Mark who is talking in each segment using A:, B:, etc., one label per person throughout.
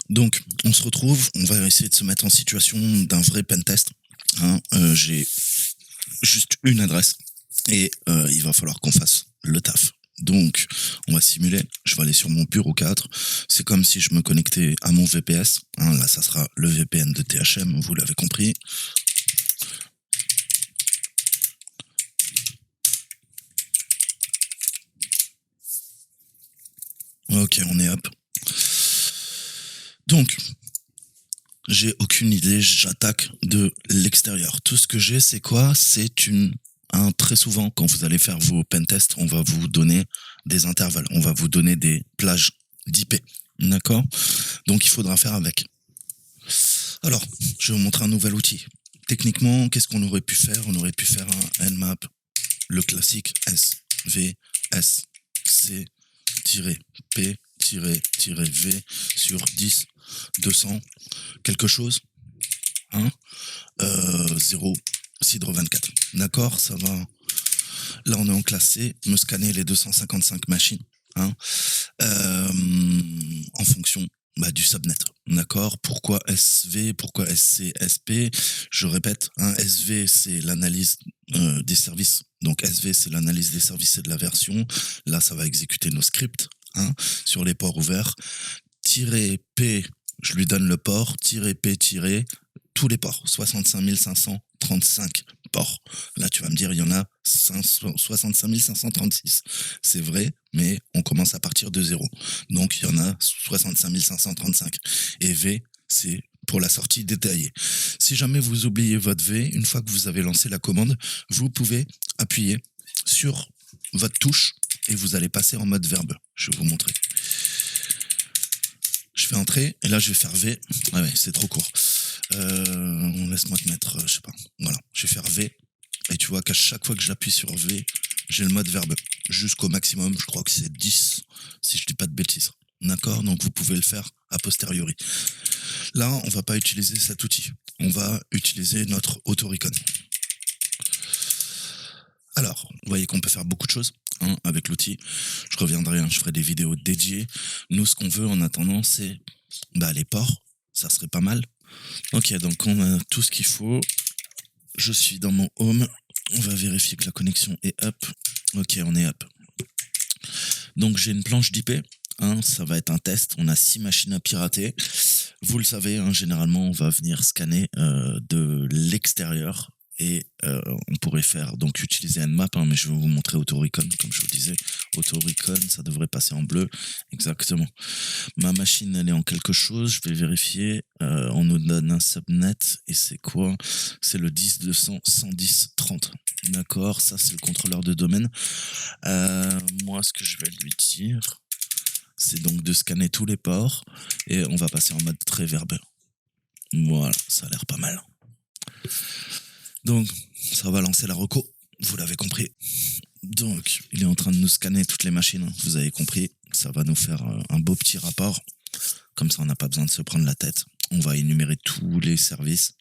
A: Donc, on se retrouve, on va essayer de se mettre en situation d'un vrai pentest. Hein. J'ai juste une adresse et il va falloir qu'on fasse le taf. Donc, on va simuler. Je vais aller sur mon bureau 4. C'est comme si je me connectais à mon VPS. Hein, là, ça sera le VPN de THM, vous l'avez compris. Ok, on est up. Donc, j'ai aucune idée, j'attaque de l'extérieur. Tout ce que j'ai, c'est quoi? Très souvent, quand vous allez faire vos pentests, on va vous donner des intervalles, on va vous donner des plages d'IP. D'accord? Donc, il faudra faire avec. Alors, je vais vous montrer un nouvel outil. Techniquement, qu'est-ce qu'on aurait pu faire? On aurait pu faire un Nmap, le classique SV, S, C, P, V sur 10, 200, quelque chose. Hein, 0, Cidre 24. D'accord, ça va. Là, on est en classe C, me scanner les 255 machines, hein, en fonction du subnet. D'accord. Pourquoi SV, pourquoi SC, SP? Je répète, hein, SV, c'est l'analyse des services. Donc SV, c'est l'analyse des services et de la version. Là, ça va exécuter nos scripts, hein, sur les ports ouverts. P, je lui donne le port. P, tous les ports, 65 535 ports. Là, tu vas me dire, il y en a 65 536. C'est vrai, mais on commence à partir de 0. Donc, il y en a 65 535. Et V, c'est pour la sortie détaillée. Si jamais vous oubliez votre V, une fois que vous avez lancé la commande, vous pouvez appuyer sur votre touche et vous allez passer en mode verbe. Je vais vous montrer. Je fais entrer et là je vais faire V. Ah ouais, c'est trop court. Laisse-moi te mettre, je sais pas. Voilà, je vais faire V. Et tu vois qu'à chaque fois que j'appuie sur V, j'ai le mode verbe jusqu'au maximum. Je crois que c'est 10, si je dis pas de bêtises. D'accord? Donc vous pouvez le faire a posteriori. Là, on va pas utiliser cet outil. On va utiliser notre AutoRecon. Alors, vous voyez qu'on peut faire beaucoup de choses, hein, avec l'outil. Je reviendrai, je ferai des vidéos dédiées. Nous, ce qu'on veut en attendant, c'est les ports. Ça serait pas mal. Ok, donc on a tout ce qu'il faut. Je suis dans mon home. On va vérifier que la connexion est up. Ok, on est up. Donc j'ai une planche d'IP. Ça va être un test. On a 6 machines à pirater. Vous le savez, généralement, on va venir scanner de l'extérieur. Et on pourrait faire, donc utiliser Nmap, mais je vais vous montrer AutoRecon, comme je vous disais. AutoRecon, ça devrait passer en bleu. Exactement. Ma machine, elle est en quelque chose. Je vais vérifier. On nous donne un subnet. Et c'est quoi? C'est le 10 200 110 30. D'accord, ça c'est le contrôleur de domaine. Moi, ce que je vais lui dire, c'est donc de scanner tous les ports. Et on va passer en mode très verbeux. Voilà, ça a l'air pas mal. Donc, ça va lancer la reco. Vous l'avez compris. Donc, il est en train de nous scanner toutes les machines. Vous avez compris. Ça va nous faire un beau petit rapport. Comme ça, on n'a pas besoin de se prendre la tête. On va énumérer tous les services.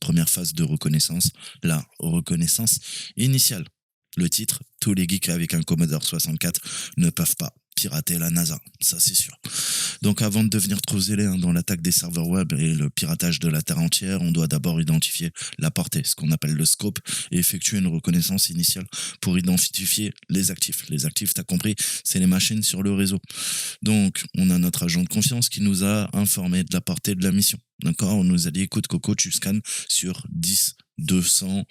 A: Première phase de reconnaissance. La reconnaissance initiale. Le titre, tous les geeks avec un Commodore 64 ne peuvent pas pirater la NASA, ça c'est sûr. Donc avant de devenir trop zélé dans l'attaque des serveurs web et le piratage de la Terre entière, on doit d'abord identifier la portée, ce qu'on appelle le scope, et effectuer une reconnaissance initiale pour identifier les actifs. Les actifs, t'as compris, c'est les machines sur le réseau. Donc on a notre agent de confiance qui nous a informé de la portée de la mission. D'accord, on nous a dit, écoute Coco, tu scannes sur 10, 200,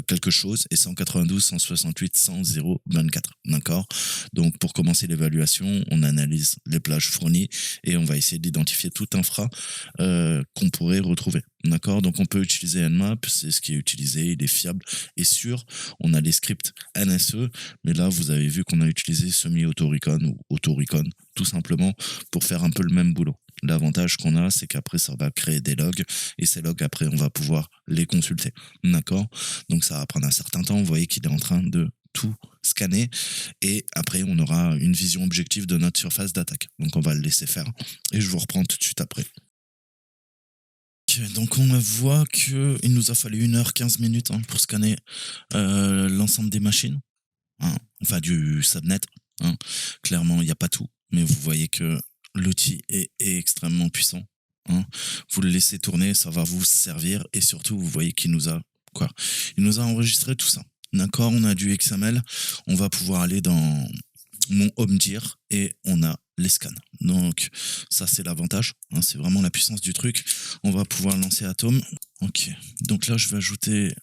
A: quelque chose, et 192, 168, 100, 0, 24. D'accord. Donc, pour commencer l'évaluation, on analyse les plages fournies et on va essayer d'identifier tout infra qu'on pourrait retrouver. D'accord. Donc, on peut utiliser Nmap, c'est ce qui est utilisé, il est fiable et sûr. On a les scripts NSE, mais là, vous avez vu qu'on a utilisé semi-AutoRecon ou AutoRecon, tout simplement, pour faire un peu le même boulot. L'avantage qu'on a, c'est qu'après, ça va créer des logs et ces logs, après, on va pouvoir les consulter. D'accord? Donc, ça va prendre un certain temps. Vous voyez qu'il est en train de tout scanner et après, on aura une vision objective de notre surface d'attaque. Donc, on va le laisser faire et je vous reprends tout de suite après. Donc, on voit qu'il nous a fallu 1h15 minutes pour scanner l'ensemble des machines, enfin du subnet. Clairement, il n'y a pas tout, mais vous voyez que l'outil est extrêmement puissant. hein. Vous le laissez tourner, ça va vous servir. Et surtout, vous voyez qu'il nous a quoi? Il nous a enregistré tout ça. D'accord? On a du XML. On va pouvoir aller dans mon HomeGear et on a les scans. Donc ça c'est l'avantage, hein, c'est vraiment la puissance du truc. On va pouvoir lancer Atom. Ok, donc là je vais ajouter,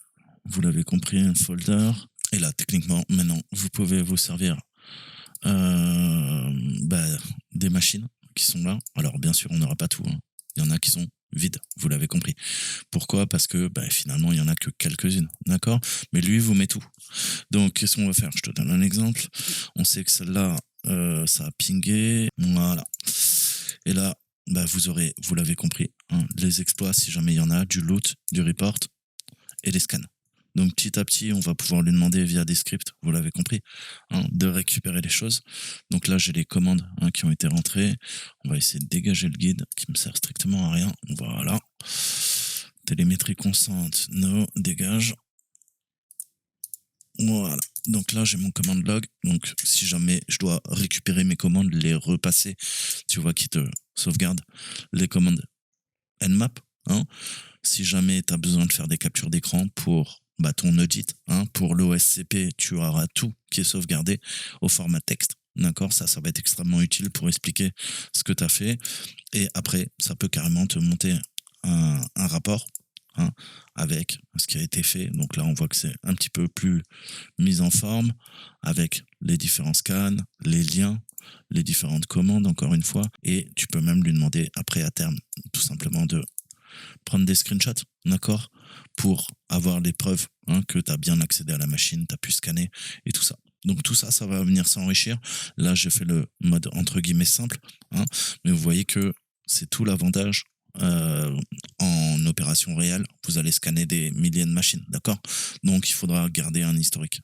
A: vous l'avez compris, un folder. Et là techniquement maintenant vous pouvez vous servir bah, des machines qui sont là. Alors bien sûr on n'aura pas tout, hein. Il y en a qui sont vides, vous l'avez compris. Pourquoi? Parce que bah, finalement il y en a que quelques-unes, d'accord? Mais lui vous met tout. Donc qu'est-ce qu'on va faire? Je te donne un exemple. On sait que celle-là ça a pingé, voilà. Et là bah, vous l'avez compris, hein, les exploits si jamais il y en a, du loot, du report et des scans. Donc petit à petit, on va pouvoir lui demander via des scripts, vous l'avez compris, hein, de récupérer les choses. Donc là, j'ai les commandes, hein, qui ont été rentrées. On va essayer de dégager le guide qui me sert strictement à rien. Voilà. Télémétrie constante, no, dégage. Voilà. Donc là, j'ai mon commande log. Donc si jamais je dois récupérer mes commandes, les repasser, tu vois, qui te sauvegarde les commandes Nmap, hein. Si jamais tu as besoin de faire des captures d'écran pour bah, ton audit, hein, pour l'OSCP, tu auras tout qui est sauvegardé au format texte. D'accord? Ça va être extrêmement utile pour expliquer ce que tu as fait. Et après, ça peut carrément te monter un rapport, hein, avec ce qui a été fait. Donc là, on voit que c'est un petit peu plus mis en forme avec les différents scans, les liens, les différentes commandes, encore une fois. Et tu peux même lui demander après, à terme, tout simplement de prendre des screenshots, d'accord? Pour avoir les preuves, hein, que tu as bien accédé à la machine, tu as pu scanner et tout ça. Donc tout ça, ça va venir s'enrichir. Là, j'ai fait le mode entre guillemets simple, hein, mais vous voyez que c'est tout l'avantage. En opération réelle, vous allez scanner des milliers de machines, d'accord? Donc il faudra garder un historique.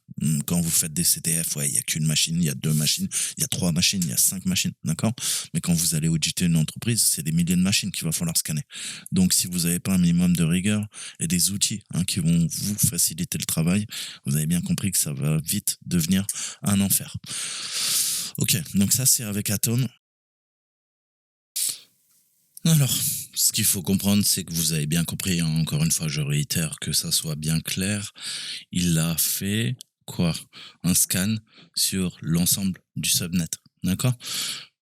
A: Quand vous faites des CTF, ouais, il n'y a qu'une machine, il y a deux machines, il y a trois machines, il y a cinq machines, d'accord? Mais quand vous allez auditer une entreprise, c'est des milliers de machines qu'il va falloir scanner. Donc si vous n'avez pas un minimum de rigueur et des outils, hein, qui vont vous faciliter le travail, vous avez bien compris que ça va vite devenir un enfer. Ok, donc ça c'est avec Atom. Alors, ce qu'il faut comprendre, c'est que vous avez bien compris, hein, encore une fois, je réitère que ça soit bien clair. Il a fait quoi? Un scan sur l'ensemble du subnet, d'accord?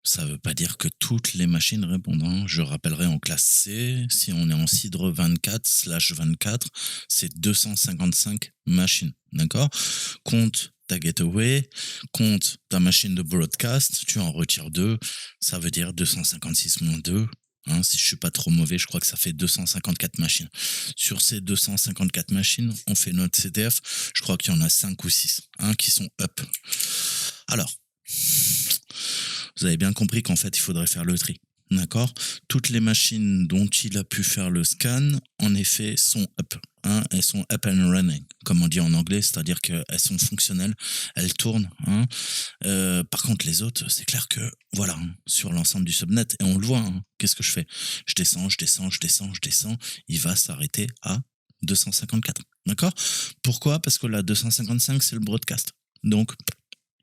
A: Ça veut pas dire que toutes les machines répondent, hein. Je rappellerai en classe C, si on est en CIDRE 24/24, c'est 255 machines, d'accord? Compte ta gateway, compte ta machine de broadcast, tu en retires 2, ça veut dire 256 moins 2. Hein, si je suis pas trop mauvais, je crois que ça fait 254 machines. Sur ces 254 machines, on fait notre CTF. Je crois qu'il y en a 5 ou 6, hein, qui sont up. Alors, vous avez bien compris qu'en fait, il faudrait faire le tri. D'accord? Toutes les machines dont il a pu faire le scan, en effet, sont up. Hein, elles sont up and running, comme on dit en anglais, c'est-à-dire qu'elles sont fonctionnelles, elles tournent. Hein. Par contre, les autres, c'est clair que, voilà, hein, sur l'ensemble du subnet, et on le voit, hein, qu'est-ce que je fais? Je descends, il va s'arrêter à 254. D'accord? Pourquoi? Parce que la 255, c'est le broadcast. Donc,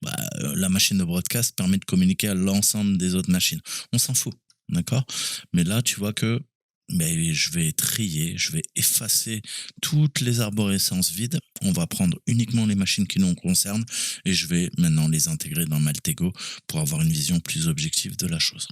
A: bah, la machine de broadcast permet de communiquer à l'ensemble des autres machines. On s'en fout, d'accord? Mais là, tu vois que je vais trier, je vais effacer toutes les arborescences vides. On va prendre uniquement les machines qui nous concernent et je vais maintenant les intégrer dans Maltego pour avoir une vision plus objective de la chose.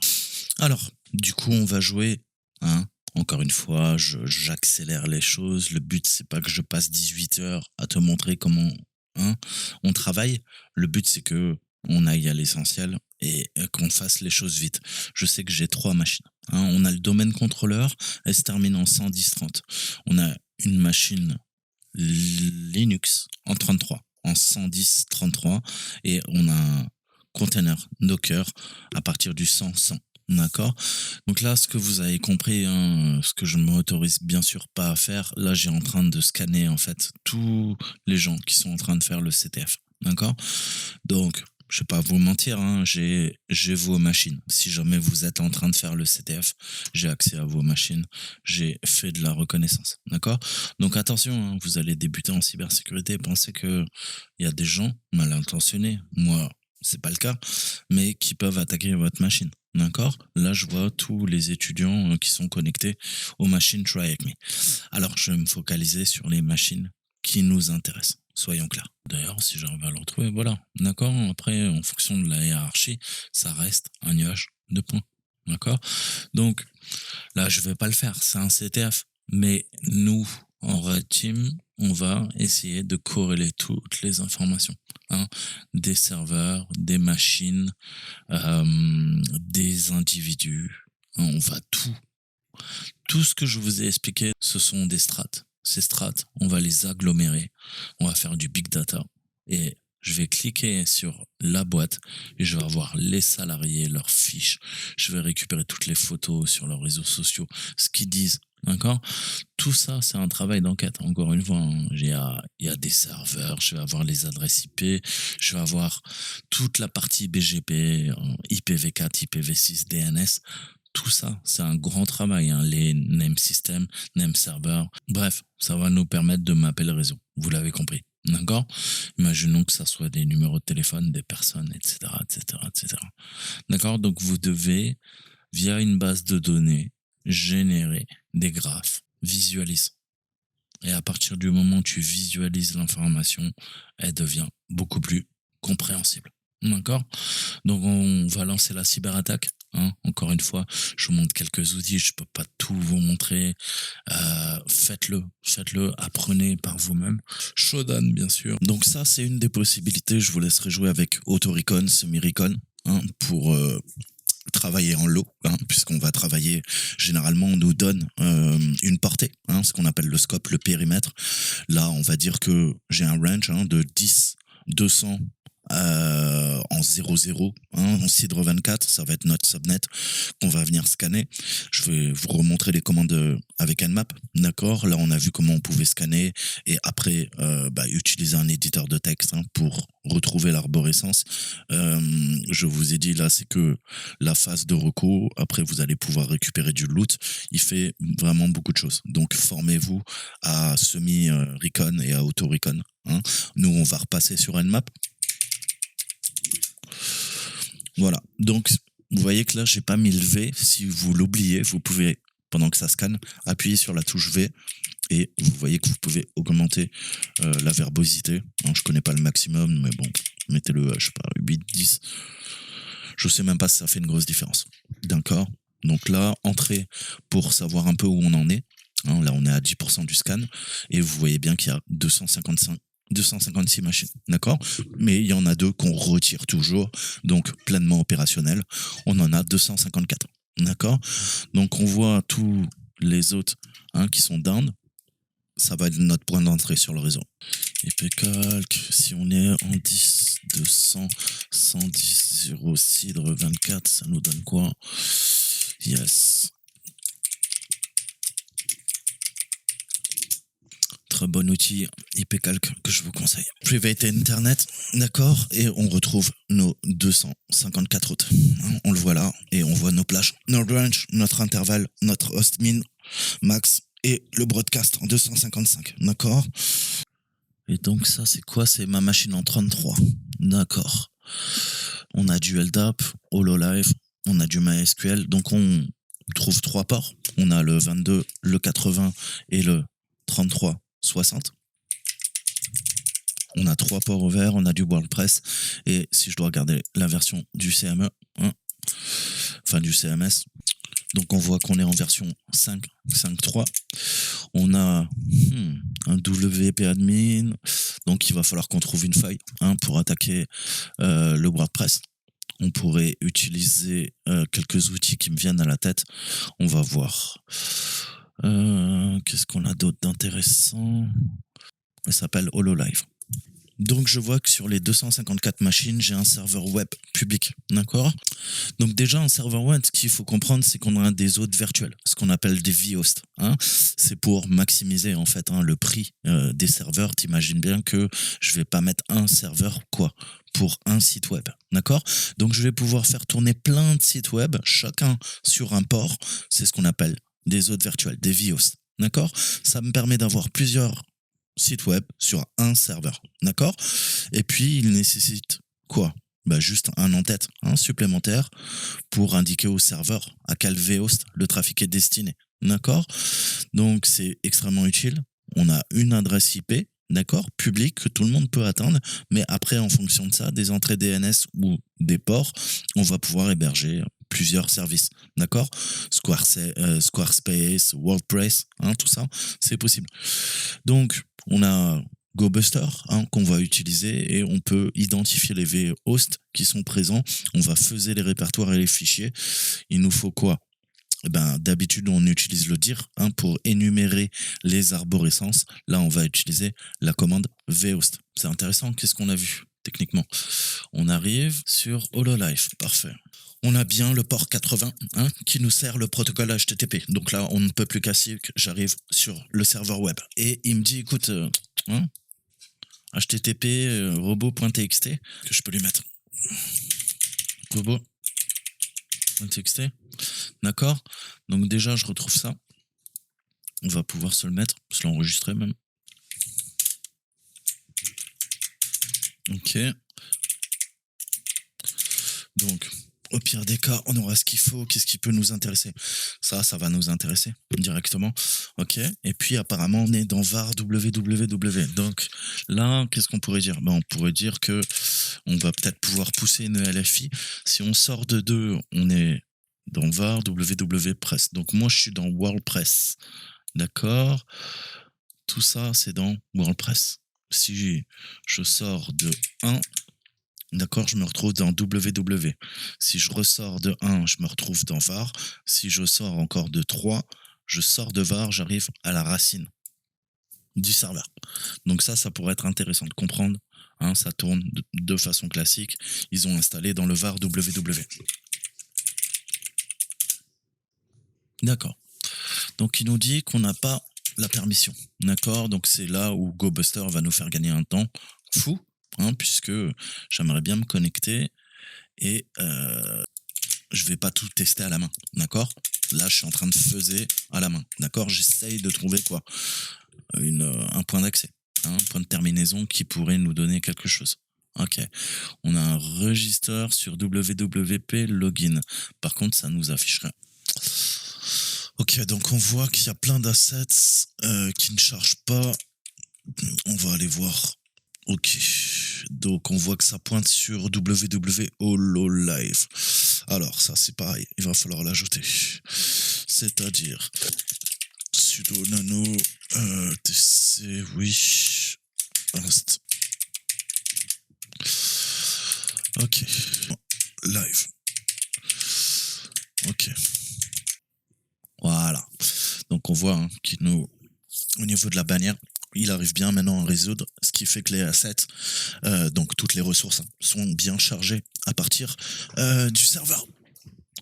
A: Alors, du coup, on va jouer, hein, encore une fois, j'accélère les choses. Le but, c'est pas que je passe 18 heures à te montrer comment, hein, on travaille. Le but, c'est que on aille à l'essentiel et qu'on fasse les choses vite. Je sais que j'ai 3 machines. Hein. On a le domaine contrôleur, elle se termine en 110-30. On a une machine Linux en 33, en 110-33, et on a un container Docker à partir du 100-100. D'accord? Donc là, ce que vous avez compris, hein, ce que je ne m'autorise bien sûr pas à faire, là, j'ai en train de scanner en fait tous les gens qui sont en train de faire le CTF. D'accord? Donc, je vais pas vous mentir, hein, j'ai vos machines. Si jamais vous êtes en train de faire le CTF, j'ai accès à vos machines, j'ai fait de la reconnaissance. D'accord? Donc attention, hein, vous allez débuter en cybersécurité, pensez que il y a des gens mal intentionnés. Moi, c'est pas le cas, mais qui peuvent attaquer votre machine. D'accord? Là, je vois tous les étudiants qui sont connectés aux machines Try Avec Me. Alors, je vais me focaliser sur les machines qui nous intéressent. Soyons clairs. D'ailleurs, si j'arrive à le retrouver, voilà. D'accord? Après, en fonction de la hiérarchie, ça reste un nuage de points. D'accord? Donc, là, je vais pas le faire. C'est un CTF. Mais nous, en Red Team, on va essayer de corréler toutes les informations. Hein, des serveurs, des machines, des individus. Hein, on va tout ce que je vous ai expliqué, ce sont des strates. Ces strates, on va les agglomérer. On va faire du big data. Et je vais cliquer sur la boîte et je vais avoir les salariés, leurs fiches. Je vais récupérer toutes les photos sur leurs réseaux sociaux, ce qu'ils disent. D'accord? Tout ça, c'est un travail d'enquête. Encore une fois, hein. Il y a des serveurs, je vais avoir les adresses IP, je vais avoir toute la partie BGP, IPv4, IPv6, DNS. Tout ça, c'est un grand travail, hein. Les name systems, name servers. Bref, ça va nous permettre de mapper le réseau. Vous l'avez compris. D'accord? Imaginons que ça soit des numéros de téléphone, des personnes, etc., etc., etc. D'accord? Donc, vous devez, via une base de données, générer des graphes. Visualise. Et à partir du moment où tu visualises l'information, elle devient beaucoup plus compréhensible. D'accord? Donc, on va lancer la cyberattaque. Hein. Encore une fois, je vous montre quelques outils. Je peux pas tout vous montrer. Faites-le, apprenez par vous-même. Shodan, bien sûr. Donc ça, c'est une des possibilités. Je vous laisserai jouer avec AutoRecon, SemiRecon, hein, pour travailler en lot, hein, puisqu'on va travailler, généralement on nous donne une portée, hein, ce qu'on appelle le scope, le périmètre. Là, on va dire que j'ai un range, hein, de 10, 200 en 00, hein, en CIDRE 24, ça va être notre subnet qu'on va venir scanner. Je vais vous remontrer les commandes avec Nmap, d'accord? Là, on a vu comment on pouvait scanner et après utiliser un éditeur de texte, hein, pour retrouver l'arborescence. Je vous ai dit là, c'est que la phase de recours. Après, vous allez pouvoir récupérer du loot. Il fait vraiment beaucoup de choses. Donc, formez-vous à semi-recon et à auto-recon. Hein. Nous, on va repasser sur Nmap. Voilà. Donc, vous voyez que là, j'ai pas mis le V. Si vous l'oubliez, vous pouvez, pendant que ça scanne, appuyer sur la touche V et vous voyez que vous pouvez augmenter la verbosité. Hein, je connais pas le maximum, mais bon, mettez-le, je sais pas, 8, 10. Je sais même pas si ça fait une grosse différence. D'accord? Donc là, entrée pour savoir un peu où on en est. Hein, là, on est à 10% du scan et vous voyez bien qu'il y a 256 machines, d'accord? Mais il y en a deux qu'on retire toujours, donc pleinement opérationnel. On en a 254, d'accord? Donc on voit tous les autres, hein, qui sont down. Ça va être notre point d'entrée sur le réseau. IPCalc, si on est en 10, 200, 110, 0, cidre 24, ça nous donne quoi? Yes. Très bon outil IPCalc que je vous conseille. Private Internet, d'accord? Et on retrouve nos 254 routes. On le voit là, et on voit nos plages, notre range, notre intervalle, notre host min, max, et le broadcast en 255, d'accord? Et donc ça, c'est quoi? C'est ma machine en 33, d'accord. On a du LDAP, HoloLive, on a du MySQL, donc on trouve trois ports. On a le 22, le 80 et le 33. 60. On a trois ports ouverts, on a du WordPress et si je dois regarder la version du CME, hein, enfin du CMS, donc on voit qu'on est en version 5.3. On a un WP admin, donc il va falloir qu'on trouve une faille, hein, pour attaquer le WordPress. On pourrait utiliser quelques outils qui me viennent à la tête. On va voir. Qu'est-ce qu'on a d'autre d'intéressant? Elle s'appelle HoloLive. Donc je vois que sur les 254 machines, j'ai un serveur web public, d'accord? Donc déjà, un serveur web, ce qu'il faut comprendre, c'est qu'on a des hôtes virtuels, ce qu'on appelle des vhosts. Hein. C'est pour maximiser en fait, hein, le prix des serveurs. T'imagines bien que je vais pas mettre un serveur pour un site web, d'accord? Donc je vais pouvoir faire tourner plein de sites web, chacun sur un port. C'est ce qu'on appelle des hôtes virtuels, des vhosts, d'accord? Ça me permet d'avoir plusieurs site web sur un serveur, d'accord? Et puis, il nécessite quoi? bah, juste un en-tête supplémentaire pour indiquer au serveur à quel vhost le trafic est destiné. D'accord? Donc, c'est extrêmement utile. On a une adresse IP, d'accord, publique que tout le monde peut atteindre, mais après, en fonction de ça, des entrées DNS ou des ports, on va pouvoir héberger plusieurs services, d'accord? Squarespace, WordPress, tout ça, c'est possible. Donc, on a GoBuster qu'on va utiliser et on peut identifier les vhosts qui sont présents. On va faiser les répertoires et les fichiers. Il nous faut quoi? Eh ben, d'habitude, on utilise le dir pour énumérer les arborescences. Là, on va utiliser la commande vhost. C'est intéressant. Qu'est-ce qu'on a vu techniquement? On arrive sur Hololive. Parfait. On a bien le port 80 qui nous sert le protocole HTTP. Donc là, on ne peut plus casser que j'arrive sur le serveur web. Et il me dit, écoute, HTTP robot.txt, que je peux lui mettre. Robot.txt. D'accord? Donc déjà, je retrouve ça. On va pouvoir se le mettre, se l'enregistrer même. Ok. Donc, au pire des cas, on aura ce qu'il faut. Qu'est-ce qui peut nous intéresser? Ça va nous intéresser directement. Ok. Et puis, apparemment, on est dans var www. Donc, là, qu'est-ce qu'on pourrait dire? Ben, on pourrait dire que on va peut-être pouvoir pousser une LFI. Si on sort de 2, on est dans var www.press. Donc, moi, je suis dans WordPress. D'accord? Tout ça, c'est dans WordPress. Si je sors de 1, d'accord, je me retrouve dans www. Si je ressors de 1, je me retrouve dans var. Si je sors encore de 3, je sors de var, j'arrive à la racine du serveur. Donc ça pourrait être intéressant de comprendre. Ça tourne de façon classique. Ils ont installé dans le var www. D'accord. Donc il nous dit qu'on n'a pas la permission. D'accord? Donc c'est là où GoBuster va nous faire gagner un temps fou, puisque j'aimerais bien me connecter et je vais pas tout tester à la main. D'accord? Là, je suis en train de faiser à la main. D'accord? J'essaye de trouver quoi? Un point d'accès, un point de terminaison qui pourrait nous donner quelque chose. Ok. On a un register sur WWP login. Par contre, ça nous afficherait. Ok, donc on voit qu'il y a plein d'assets qui ne chargent pas. On va aller voir. Ok, donc on voit que ça pointe sur www.hololive. Alors ça c'est pareil, il va falloir l'ajouter. C'est-à-dire sudo nano tc oui inst. Ok, live. Ok. Voilà. Donc on voit qu'il nous, au niveau de la bannière, il arrive bien maintenant à résoudre, ce qui fait que les assets, donc toutes les ressources, sont bien chargées à partir du serveur.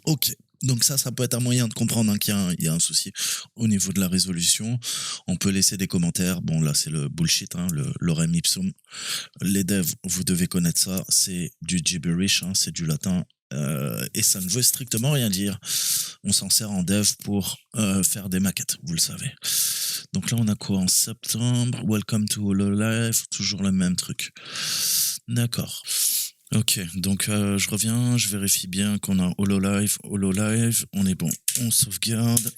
A: Ok. Donc ça peut être un moyen de comprendre qu'il y a un souci au niveau de la résolution. On peut laisser des commentaires. Bon, là, c'est le bullshit, le lorem ipsum. Les devs, vous devez connaître ça. C'est du gibberish, c'est du latin. Et ça ne veut strictement rien dire. On s'en sert en dev pour faire des maquettes, vous le savez. Donc là, on a quoi en septembre? Welcome to Hololive, toujours le même truc. D'accord. Ok, donc je reviens, je vérifie bien qu'on a Hololive, on est bon, on sauvegarde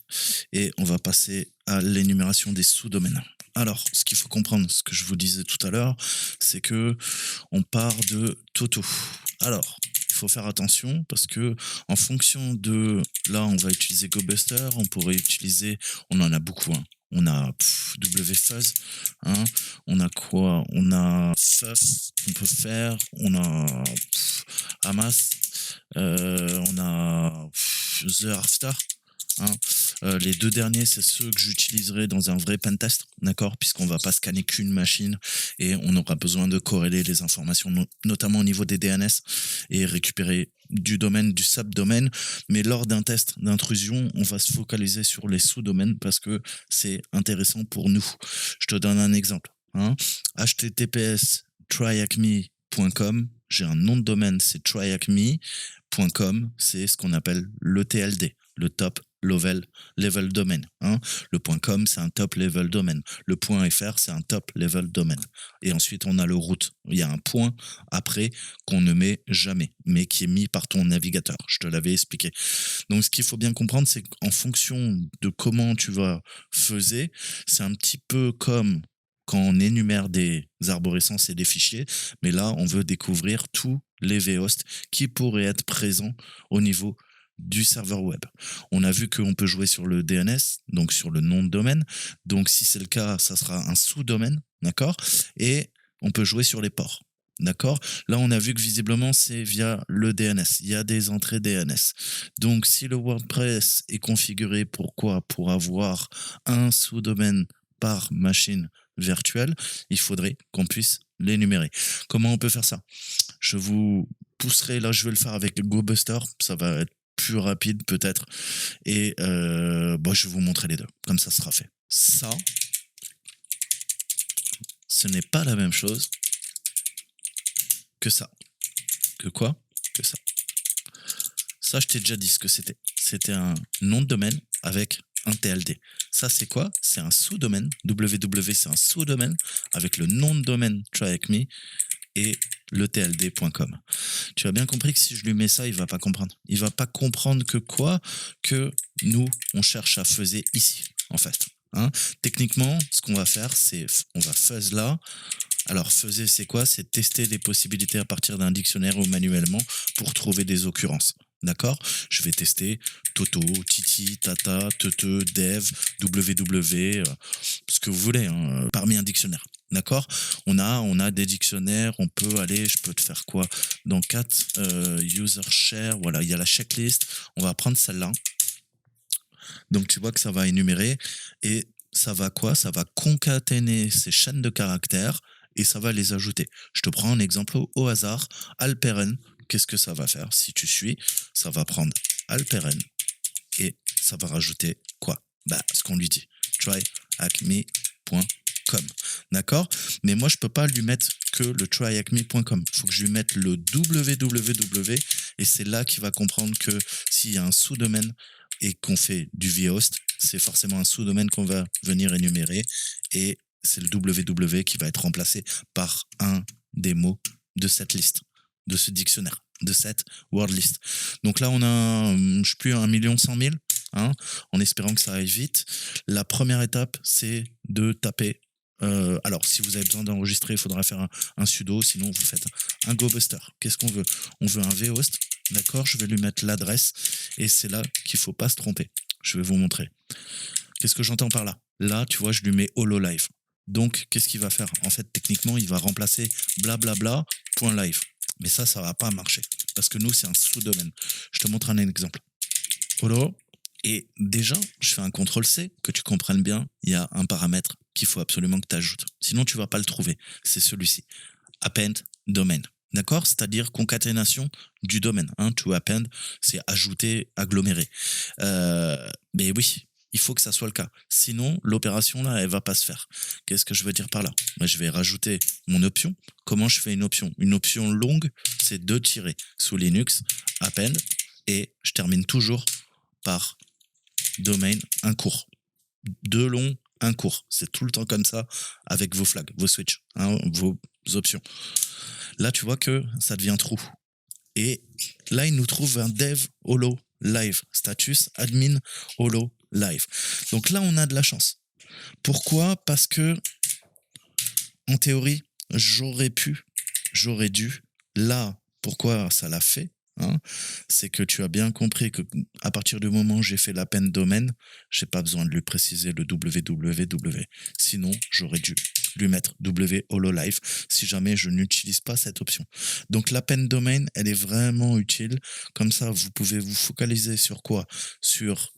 A: et on va passer à l'énumération des sous-domaines. Alors, ce qu'il faut comprendre, ce que je vous disais tout à l'heure, c'est que on part de Toto. Alors, il faut faire attention parce que en fonction de, là, on va utiliser GoBuster, on pourrait utiliser, on en a beaucoup, on a wfuzz, on a quoi? On a Fuff qu'on peut faire, on a Hamas, on a The After. Les deux derniers, c'est ceux que j'utiliserai dans un vrai pentest, d'accord, puisqu'on va pas scanner qu'une machine et on aura besoin de corréler les informations, notamment au niveau des DNS et récupérer du domaine, du subdomaine. Mais lors d'un test d'intrusion, on va se focaliser sur les sous-domaines parce que c'est intéressant pour nous. Je te donne un exemple. https tryacme.com, j'ai un nom de domaine, c'est tryacme.com, c'est ce qu'on appelle le TLD, le top level domain. Hein. Le .com, c'est un top level domain. Le .fr, c'est un top level domain. Et ensuite, on a le root. Il y a un point après qu'on ne met jamais, mais qui est mis par ton navigateur. Je te l'avais expliqué. Donc, ce qu'il faut bien comprendre, c'est qu'en fonction de comment tu vas faiser, c'est un petit peu comme quand on énumère des arborescences et des fichiers, mais là, on veut découvrir tous les vhosts qui pourraient être présents au niveau du serveur web. On a vu qu'on peut jouer sur le DNS, donc sur le nom de domaine. Donc, si c'est le cas, ça sera un sous-domaine, d'accord? Et on peut jouer sur les ports. D'accord? Là, on a vu que visiblement, c'est via le DNS. Il y a des entrées DNS. Donc, si le WordPress est configuré pour quoi? Pour avoir un sous-domaine par machine virtuelle, il faudrait qu'on puisse l'énumérer. Comment on peut faire ça? Je vous pousserai, là, je vais le faire avec GoBuster. Ça va être plus rapide peut-être. Et je vais vous montrer les deux. Comme ça sera fait. Ça, ce n'est pas la même chose que ça. Que quoi? Que ça. Ça, je t'ai déjà dit ce que c'était. C'était un nom de domaine avec un TLD. Ça, c'est quoi? C'est un sous-domaine. www, c'est un sous-domaine avec le nom de domaine tryhacme et le tld.com. Tu as bien compris que si je lui mets ça, il va pas comprendre. Il va pas comprendre que quoi? Que nous, on cherche à fuzzer ici, en fait. Hein. Techniquement, ce qu'on va faire, c'est on va fuzz là. Alors, fuzzer, c'est quoi? C'est tester les possibilités à partir d'un dictionnaire ou manuellement pour trouver des occurrences. D'accord? Je vais tester Toto, Titi, Tata, Tete, Dev, WW, ce que vous voulez, hein, parmi un dictionnaire. D'accord? On a des dictionnaires, on peut aller, je peux te faire quoi? Dans 4 user share, voilà, il y a la checklist. On va prendre celle-là. Donc, tu vois que ça va énumérer et ça va quoi? Ça va concaténer ces chaînes de caractères et ça va les ajouter. Je te prends un exemple au hasard. Alperen, qu'est-ce que ça va faire? Si tu suis, ça va prendre Alperen et ça va rajouter quoi? Ce qu'on lui dit. tryhacme.com. D'accord? Mais moi, je peux pas lui mettre que le tryhacme.com. Il faut que je lui mette le www et c'est là qu'il va comprendre que s'il y a un sous-domaine et qu'on fait du vhost, c'est forcément un sous-domaine qu'on va venir énumérer et c'est le www qui va être remplacé par un des mots de cette liste, de ce dictionnaire, de cette word list. Donc là, on a, je sais plus, 1 100 000, hein, en espérant que ça aille vite. La première étape, c'est de taper. Alors, si vous avez besoin d'enregistrer, il faudra faire un sudo, sinon vous faites un GoBuster. Qu'est-ce qu'on veut? On veut un vhost, d'accord? Je vais lui mettre l'adresse et c'est là qu'il ne faut pas se tromper. Je vais vous montrer. Qu'est-ce que j'entends par là? Là, tu vois, je lui mets hololive. Donc, qu'est-ce qu'il va faire? En fait, techniquement, il va remplacer blablabla.live. Mais ça va pas marcher. Parce que nous, c'est un sous-domaine. Je te montre un exemple. Holo. Et déjà, je fais un CTRL-C, que tu comprennes bien, il y a un paramètre qu'il faut absolument que tu ajoutes. Sinon, tu vas pas le trouver. C'est celui-ci. Append domain. D'accord? C'est-à-dire concaténation du domaine. Hein? To append, c'est ajouter, agglomérer. Mais oui, il faut que ça soit le cas. Sinon, l'opération là, elle va pas se faire. Qu'est-ce que je veux dire par là? Je vais rajouter mon option. Comment je fais une option? Une option longue, c'est 2 tirets. Sous Linux, append, et je termine toujours par domain, un court. 2 longs, un court. C'est tout le temps comme ça avec vos flags, vos switches, hein, vos options. Là, tu vois que ça devient trou. Et là, il nous trouve un dev holo live, status admin holo live. Donc là, on a de la chance. Pourquoi? Parce que, en théorie, j'aurais dû. Là, pourquoi ça l'a fait? Hein, c'est que tu as bien compris que à partir du moment où j'ai fait l'append domaine, j'ai pas besoin de lui préciser le www. Sinon, j'aurais dû lui mettre hololive si jamais je n'utilise pas cette option. Donc l'append domain, elle est vraiment utile. Comme ça, vous pouvez vous focaliser sur quoi? Sur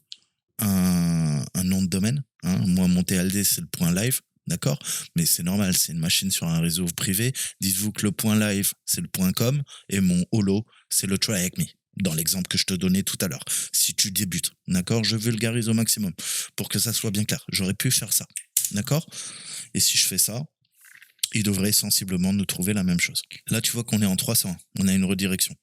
A: un nom de domaine. Hein. Moi, mon TLD, c'est le .live. D'accord? Mais c'est normal, c'est une machine sur un réseau privé. Dites-vous que le .live, c'est le .com et mon holo, c'est le tryhacme. Dans l'exemple que je te donnais tout à l'heure. Si tu débutes, d'accord? Je vulgarise au maximum pour que ça soit bien clair. J'aurais pu faire ça, d'accord? Et si je fais ça, il devrait sensiblement nous trouver la même chose. Là, tu vois qu'on est en 300. On a une redirection.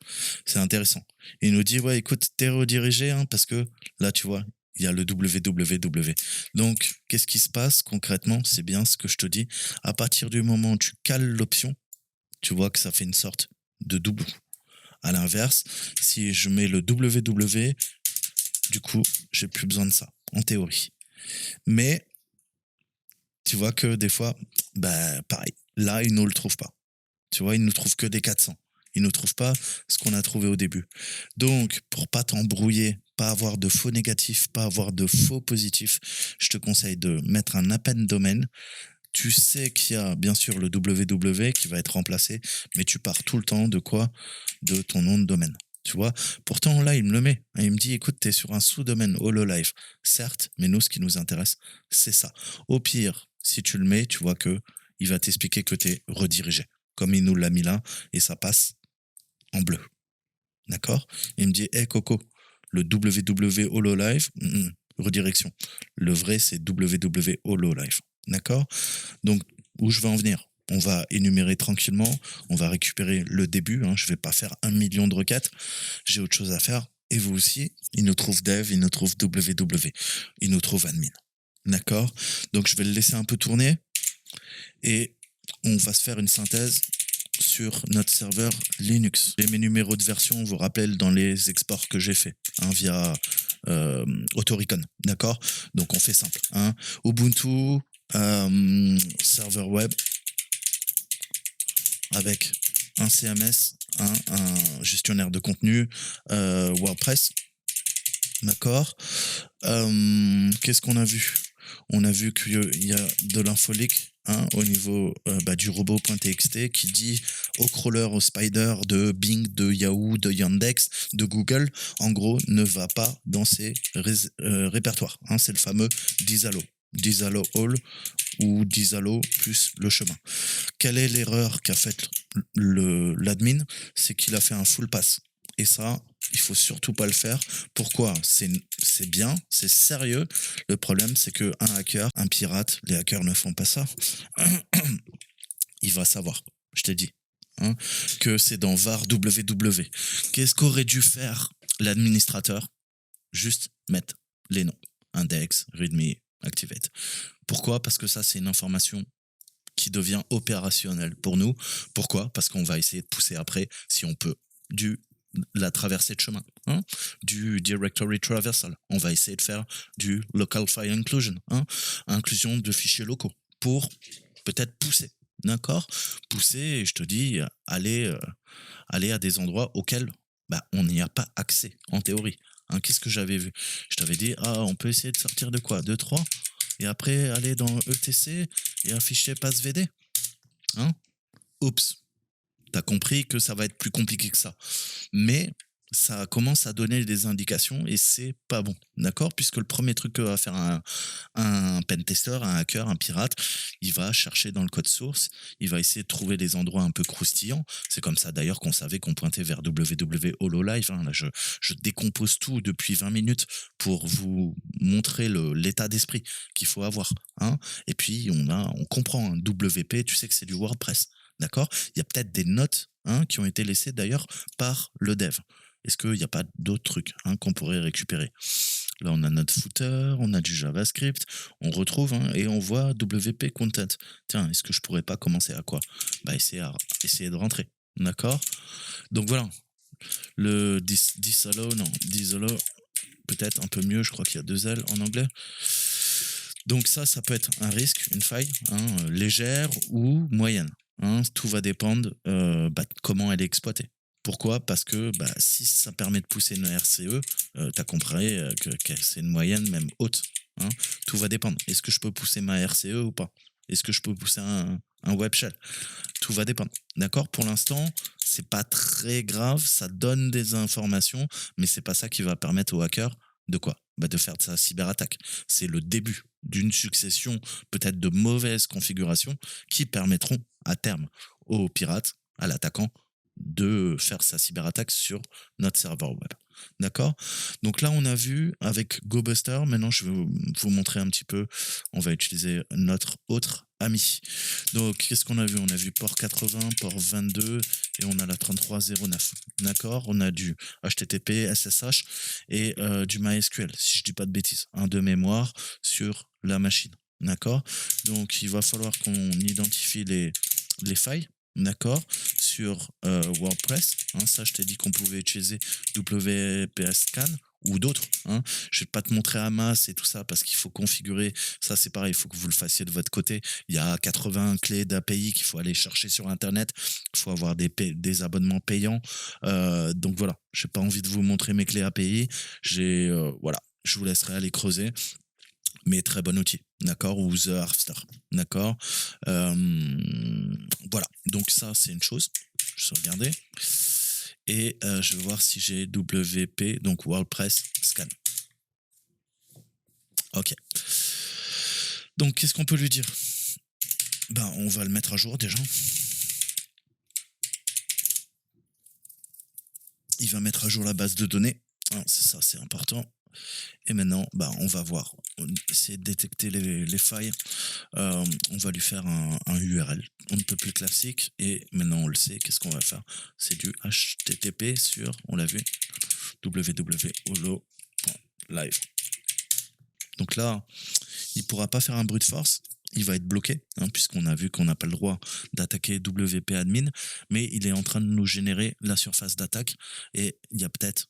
A: C'est intéressant. Il nous dit, ouais, écoute, t'es redirigé, hein, parce que là, tu vois, il y a le www. Donc, qu'est-ce qui se passe concrètement? C'est bien ce que je te dis. À partir du moment où tu cales l'option, tu vois que ça fait une sorte de doublon. À l'inverse, si je mets le www, du coup, j'ai plus besoin de ça, en théorie. Mais tu vois que des fois, bah, pareil. Là, il ne le trouve pas. Tu vois, il ne trouve que des 400. Il ne trouve pas ce qu'on a trouvé au début. Donc, pour pas t'embrouiller, pas avoir de faux négatifs, pas avoir de faux positifs, je te conseille de mettre un append domaine. Tu sais qu'il y a bien sûr le www qui va être remplacé, mais tu pars tout le temps de quoi? De ton nom de domaine. Tu vois? Pourtant, là, il me le met. Il me dit, écoute, tu es sur un sous-domaine Hololive. Certes, mais nous, ce qui nous intéresse, c'est ça. Au pire, si tu le mets, tu vois que il va t'expliquer que tu es redirigé. Comme il nous l'a mis là, et ça passe en bleu. D'accord? Il me dit, hey Coco, le www Hololive, redirection. Le vrai, c'est www Hololive. D'accord? Donc, où je veux en venir? On va énumérer tranquillement, on va récupérer le début, je ne vais pas faire 1 million de requêtes, j'ai autre chose à faire, et vous aussi, il nous trouve dev, il nous trouve www, il nous trouve admin. D'accord? Donc, je vais le laisser un peu tourner, et on va se faire une synthèse sur notre serveur Linux. Et mes numéros de version vous rappellent dans les exports que j'ai fait via Autoricon, d'accord? Donc on fait simple. Ubuntu, serveur web avec un CMS, un gestionnaire de contenu, WordPress, d'accord? Qu'est-ce qu'on a vu? On a vu qu'il y a de l'infolique au niveau du robot.txt qui dit au crawler, au spider de Bing, de Yahoo, de Yandex, de Google, en gros, ne va pas dans ces répertoires. C'est le fameux Disallow. Disallow all ou Disallow plus le chemin. Quelle est l'erreur qu'a faite l'admin? C'est qu'il a fait un full pass. Et ça, il faut surtout pas le faire. Pourquoi? C'est bien, c'est sérieux. Le problème, c'est que un hacker, un pirate, les hackers ne font pas ça. Il va savoir, je t'ai dit, que c'est dans var www. Qu'est-ce qu'aurait dû faire l'administrateur? Juste mettre les noms. Index, readme, activate. Pourquoi? Parce que ça, c'est une information qui devient opérationnelle pour nous. Pourquoi? Parce qu'on va essayer de pousser après, si on peut, la traversée de chemin, du directory traversal. On va essayer de faire du local file inclusion, inclusion de fichiers locaux, pour peut-être pousser, d'accord? Pousser, et je te dis, aller à des endroits auxquels on n'y a pas accès, en théorie. Qu'est-ce que j'avais vu? Je t'avais dit, on peut essayer de sortir de quoi? 2-3 et après aller dans ETC et afficher passvd. Oups. T'as compris que ça va être plus compliqué que ça. Mais ça commence à donner des indications et c'est pas bon, d'accord? Puisque le premier truc que va faire un pentester, un hacker, un pirate, il va chercher dans le code source, il va essayer de trouver des endroits un peu croustillants. C'est comme ça d'ailleurs qu'on savait qu'on pointait vers www Hololive. Là, je décompose tout depuis 20 minutes pour vous montrer l'état d'esprit qu'il faut avoir. Et puis on comprend un WP, tu sais que c'est du WordPress. D'accord? Il y a peut-être des notes qui ont été laissées d'ailleurs par le dev. Est-ce qu'il n'y a pas d'autres trucs qu'on pourrait récupérer? Là, on a notre footer, on a du JavaScript, on retrouve et on voit WP Content. Tiens, est-ce que je pourrais pas commencer à quoi? Essayer de rentrer. D'accord? Donc voilà. Le disallow, peut-être un peu mieux, je crois qu'il y a 2 L en anglais. Donc ça peut être un risque, une faille, légère ou moyenne. Tout va dépendre comment elle est exploitée. Pourquoi? Parce que si ça permet de pousser une RCE, tu as compris que c'est une moyenne, même haute. Tout va dépendre. Est-ce que je peux pousser ma RCE ou pas? Est-ce que je peux pousser un web shell? Tout va dépendre. D'accord? Pour l'instant, c'est pas très grave, ça donne des informations, mais c'est pas ça qui va permettre au hacker de quoi? De faire de sa cyberattaque. C'est le début d'une succession peut-être de mauvaises configurations qui permettront à terme au pirate, à l'attaquant, de faire sa cyberattaque sur notre serveur web. D'accord? Donc là, on a vu avec GoBuster. Maintenant, je vais vous montrer un petit peu. On va utiliser notre autre AMI. Donc, qu'est-ce qu'on a vu? On a vu port 80, port 22 et on a la 3309. D'accord? On a du HTTP, SSH et du MySQL, si je dis pas de bêtises, de mémoire sur la machine. D'accord? Donc, il va falloir qu'on identifie les failles. D'accord? Sur WordPress. Ça, je t'ai dit qu'on pouvait utiliser WPS Scan ou d'autres. Je vais pas te montrer à masse et tout ça parce qu'il faut configurer. Ça, c'est pareil, il faut que vous le fassiez de votre côté. Il y a 80 clés d'API qu'il faut aller chercher sur Internet. Il faut avoir des abonnements payants. Donc voilà, j'ai pas envie de vous montrer mes clés API. Voilà, je vous laisserai aller creuser. Mais très bon outil, d'accord, ou The Harvester, d'accord. Voilà, donc ça c'est une chose. Je vais regarder et je vais voir si j'ai WP, donc WordPress Scan. Ok. Donc qu'est-ce qu'on peut lui dire? Ben on va le mettre à jour déjà. Il va mettre à jour la base de données. C'est ça, c'est important. Et maintenant, on va voir. On essayer de détecter les failles. On va lui faire un URL. On ne peut plus classique. Et maintenant, on le sait. Qu'est-ce qu'on va faire? C'est du HTTP sur, on l'a vu, www.holo.live. Donc là, il ne pourra pas faire un brute force. Il va être bloqué, puisqu'on a vu qu'on n'a pas le droit d'attaquer WP admin, mais il est en train de nous générer la surface d'attaque et il y a peut-être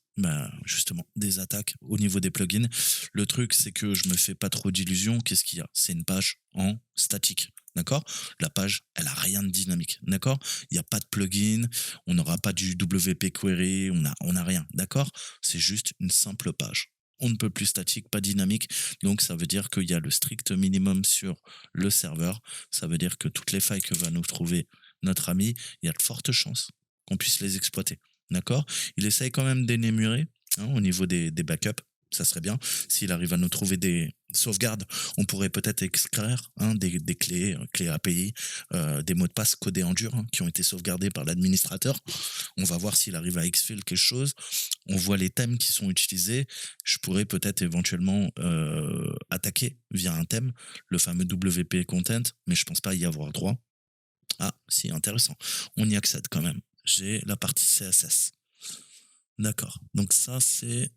A: justement des attaques au niveau des plugins. Le truc, c'est que je me fais pas trop d'illusions. Qu'est-ce qu'il y a? C'est une page en statique. D'accord? La page, elle a rien de dynamique. D'accord? Il n'y a pas de plugin, on n'aura pas du WP query, on a rien. D'accord? C'est juste une simple page. On ne peut plus statique, pas dynamique. Donc, ça veut dire qu'il y a le strict minimum sur le serveur. Ça veut dire que toutes les failles que va nous trouver notre ami, il y a de fortes chances qu'on puisse les exploiter. D'accord? Il essaye quand même d'énumérer au niveau des backups. Ça serait bien. S'il arrive à nous trouver des sauvegardes, on pourrait peut-être extraire des clés API, des mots de passe codés en dur qui ont été sauvegardés par l'administrateur. On va voir s'il arrive à exfil quelque chose. On voit les thèmes qui sont utilisés. Je pourrais peut-être éventuellement attaquer via un thème, le fameux WP Content, mais je pense pas y avoir droit. Ah, si, intéressant. On y accède quand même. J'ai la partie CSS. D'accord. Donc ça, c'est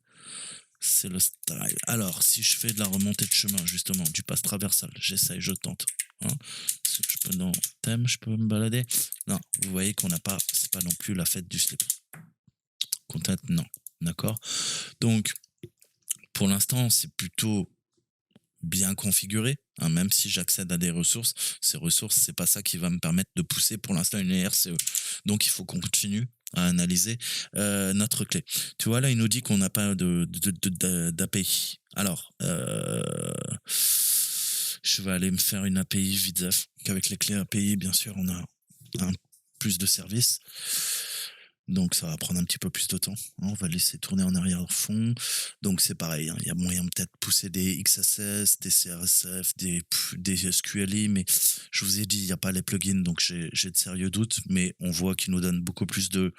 A: le style. Alors, si je fais de la remontée de chemin, justement, du passe traversal, j'essaye, je tente. Je peux dans thème, je peux me balader. Non, vous voyez qu'on n'a pas, c'est pas non plus la fête du slip. Content, non. D'accord. Donc, pour l'instant, c'est plutôt bien configuré, même si j'accède à des ressources. Ces ressources, c'est pas ça qui va me permettre de pousser pour l'instant une RCE. Donc, il faut qu'on continue à analyser notre clé. Tu vois, là, il nous dit qu'on n'a pas d'API. Alors, je vais aller me faire une API vite qu'avec les clés API, bien sûr, on a plus de services. Donc ça va prendre un petit peu plus de temps. On va laisser tourner en arrière-fond. Donc c'est pareil, il y a moyen peut-être de pousser des XSS, des CRSF, des SQLi, mais je vous ai dit, il n'y a pas les plugins, donc j'ai de sérieux doutes, mais on voit qu'ils nous donnent beaucoup plus de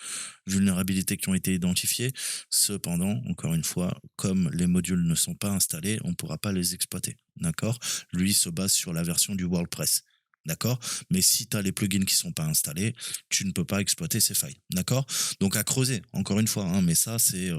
A: vulnérabilités qui ont été identifiées. Cependant, encore une fois, comme les modules ne sont pas installés, on ne pourra pas les exploiter. D'accord? Lui se base sur la version du WordPress. D'accord? Mais si tu as les plugins qui sont pas installés, tu ne peux pas exploiter ces failles. D'accord? Donc à creuser, encore une fois, mais ça c'est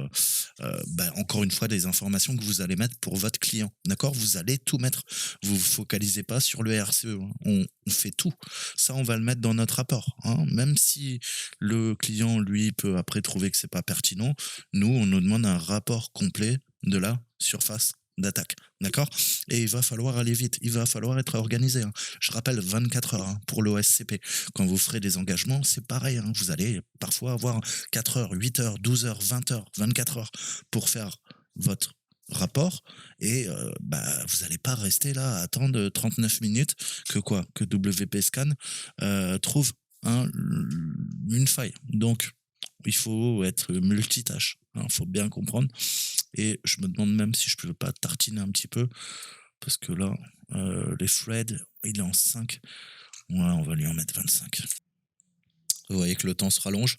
A: encore une fois des informations que vous allez mettre pour votre client. D'accord? Vous allez tout mettre. Vous vous focalisez pas sur le RCE. On fait tout. Ça, on va le mettre dans notre rapport. Même si le client, lui, peut après trouver que c'est pas pertinent, nous, on nous demande un rapport complet de la surface d'attaque. D'accord? Et il va falloir aller vite, il va falloir être organisé. Je rappelle 24 heures pour l'OSCP. Quand vous ferez des engagements, c'est pareil. Vous allez parfois avoir 4 heures, 8 heures, 12 heures, 20 heures, 24 heures pour faire votre rapport et vous n'allez pas rester là à attendre 39 minutes que WP Scan trouve une faille. Donc, il faut être multitâche. Il faut bien comprendre. Et je me demande même si je peux pas tartiner un petit peu. Parce que là, les threads, il est en 5. Ouais, on va lui en mettre 25. Vous voyez que le temps se rallonge.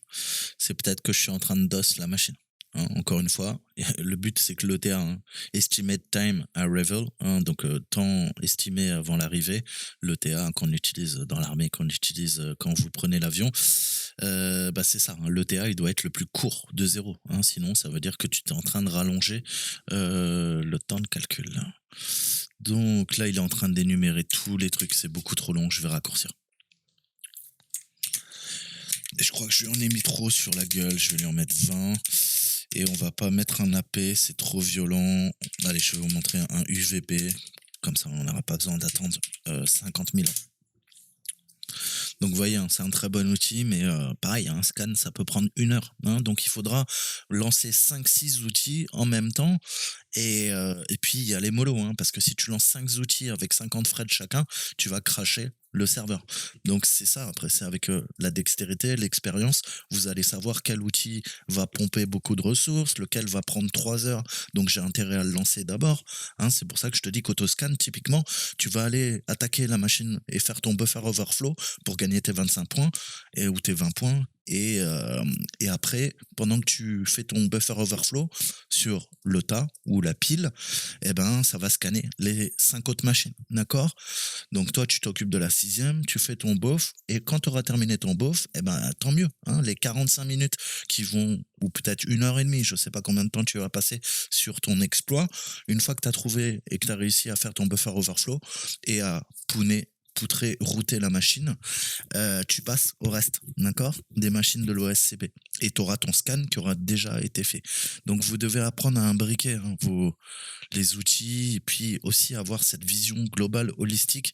A: C'est peut-être que je suis en train de DOS la machine. hein, encore une fois. Le but, c'est que l'ETA, hein, Estimate Time Arrival, hein, donc temps estimé avant l'arrivée, l'ETA qu'on utilise dans l'armée, qu'on utilise quand vous prenez l'avion, bah c'est ça, hein, l'ETA, il doit être le plus court de zéro, hein, sinon ça veut dire que tu es en train de rallonger le temps de calcul. Donc là, il est en train d'énumérer tous les trucs, c'est beaucoup trop long, je vais raccourcir. Et je crois que je lui en ai mis trop sur la gueule, je vais lui en mettre 20. Et on va pas mettre un AP, c'est trop violent. Allez, je vais vous montrer un UVP. Comme ça, on n'aura pas besoin d'attendre 50 000 ans. Donc, vous voyez, hein, c'est un très bon outil, mais pareil, un scan, ça peut prendre 1 heure. Hein, donc, il faudra lancer 5-6 outils en même temps. Et puis, il y a les mollo, hein, parce que si tu lances 5 outils avec 50 frais de chacun, tu vas cracher le serveur. Donc, c'est ça. Après, c'est avec la dextérité, l'expérience, vous allez savoir quel outil va pomper beaucoup de ressources, lequel va prendre 3 heures. Donc, j'ai intérêt à le lancer d'abord. Hein, c'est pour ça que je te dis qu'autoscan, typiquement, tu vas aller attaquer la machine et faire ton buffer overflow pour gagner tes 25 points ou tes 20 points. Et après, pendant que tu fais ton buffer overflow sur le tas ou la pile, eh ben, ça va scanner les 5 autres machines. D'accord? Donc, toi, tu t'occupes de la 6e, tu fais ton BOF, et quand tu auras terminé ton BOF, eh ben, tant mieux. Hein, les 45 minutes qui vont, ou peut-être 1 heure et demie, je sais pas combien de temps tu vas passer sur ton exploit, une fois que tu as trouvé et que tu as réussi à faire ton buffer overflow et à poutrer, router la machine, tu passes au reste, d'accord, des machines de l'OSCP. Et tu auras ton scan qui aura déjà été fait. Donc, vous devez apprendre à imbriquer hein, les outils et puis aussi avoir cette vision globale, holistique.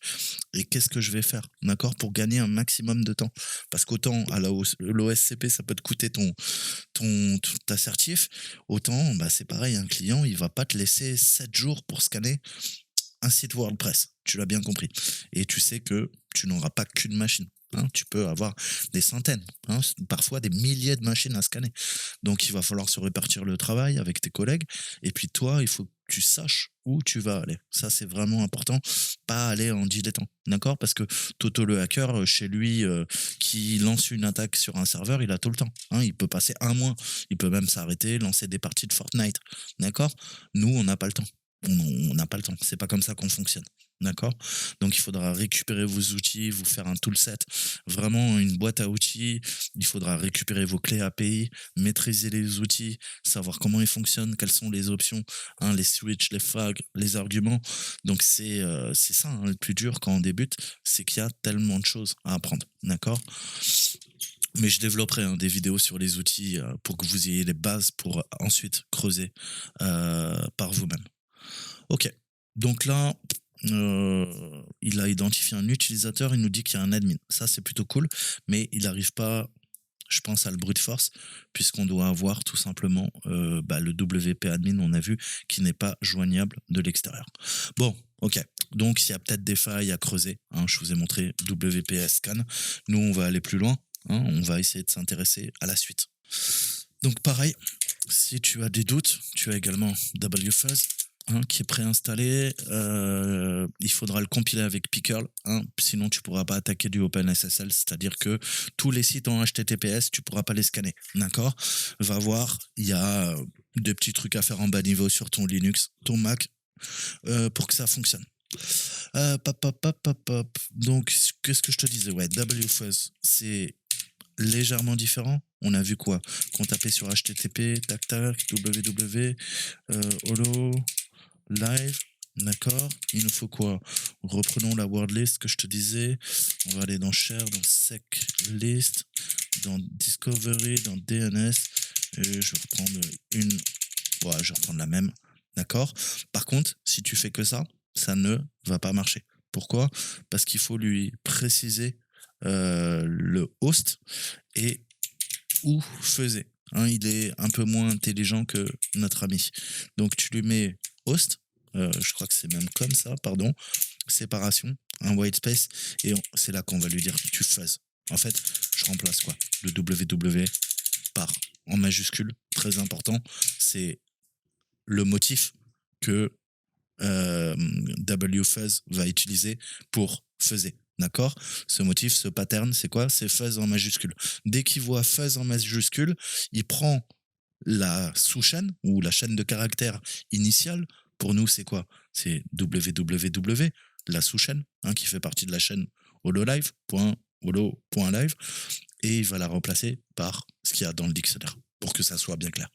A: Et qu'est-ce que je vais faire, d'accord, pour gagner un maximum de temps. Parce qu'autant à l'OSCP, ça peut te coûter ta certif, autant, bah, c'est pareil, un client, il va pas te laisser 7 jours pour scanner un site WordPress, tu l'as bien compris. Et tu sais que tu n'auras pas qu'une machine. Hein, tu peux avoir des centaines, hein, parfois des milliers de machines à scanner. Donc il va falloir se répartir le travail avec tes collègues. Et puis toi, il faut que tu saches où tu vas aller. Ça, c'est vraiment important. Pas aller en dilettant. D'accord? Parce que Toto le hacker, chez lui, qui lance une attaque sur un serveur, il a tout le temps. Hein, il peut passer un mois. Il peut même s'arrêter, lancer des parties de Fortnite. D'accord? Nous, on n'a pas le temps. On n'a pas le temps. C'est pas comme ça qu'on fonctionne. D'accord? Donc, il faudra récupérer vos outils, vous faire un toolset, vraiment une boîte à outils. Il faudra récupérer vos clés API, maîtriser les outils, savoir comment ils fonctionnent, quelles sont les options, hein, les switches, les flags, les arguments. Donc, c'est ça, hein, le plus dur quand on débute, c'est qu'il y a tellement de choses à apprendre. D'accord? Mais je développerai hein, des vidéos sur les outils pour que vous ayez les bases pour ensuite creuser par vous-même. Ok, donc là, il a identifié un utilisateur, il nous dit qu'il y a un admin. Ça, c'est plutôt cool, mais il n'arrive pas, je pense, à le brute force, puisqu'on doit avoir tout simplement le WP admin, on a vu, qui n'est pas joignable de l'extérieur. Bon, ok, donc il y a peut-être des failles à creuser. Hein, je vous ai montré WPS scan. Nous, on va aller plus loin. Hein, on va essayer de s'intéresser à la suite. Donc pareil, si tu as des doutes, tu as également WFuzz. Hein, qui est préinstallé, il faudra le compiler avec Pickle, hein, sinon tu pourras pas attaquer du OpenSSL, c'est-à-dire que tous les sites en HTTPS, tu pourras pas les scanner, d'accord? Va voir, il y a des petits trucs à faire en bas niveau sur ton Linux, ton Mac, pour que ça fonctionne. Donc, qu'est-ce que je te disais? Ouais, WFuzz, c'est légèrement différent. On a vu quoi? Qu'on tapait sur HTTP, tac tac, www, holo, live, d'accord. Il nous faut quoi? Reprenons la word list que je te disais. On va aller dans share, dans sec list, dans discovery, dans DNS. Et je vais reprendre une. Ouais, je vais reprendre la même. D'accord. Par contre, si tu fais que ça ne va pas marcher. Pourquoi? Parce qu'il faut lui préciser le host et où faisait. Hein, il est un peu moins intelligent que notre ami. Donc tu lui mets host, je crois que c'est même comme ça, pardon, séparation, un white space, et c'est là qu'on va lui dire tu fuzz. En fait, je remplace quoi? Le www par en majuscule, très important, c'est le motif que WFuzz va utiliser pour fuzzer. D'accord? Ce motif, ce pattern, c'est quoi? C'est fuzz en majuscule. Dès qu'il voit fuzz en majuscule, il prend la sous-chaîne ou la chaîne de caractères initiale, pour nous, c'est quoi? C'est www, la sous-chaîne, hein, qui fait partie de la chaîne hololive.holo.live, et il va la remplacer par ce qu'il y a dans le dictionnaire, pour que ça soit bien clair.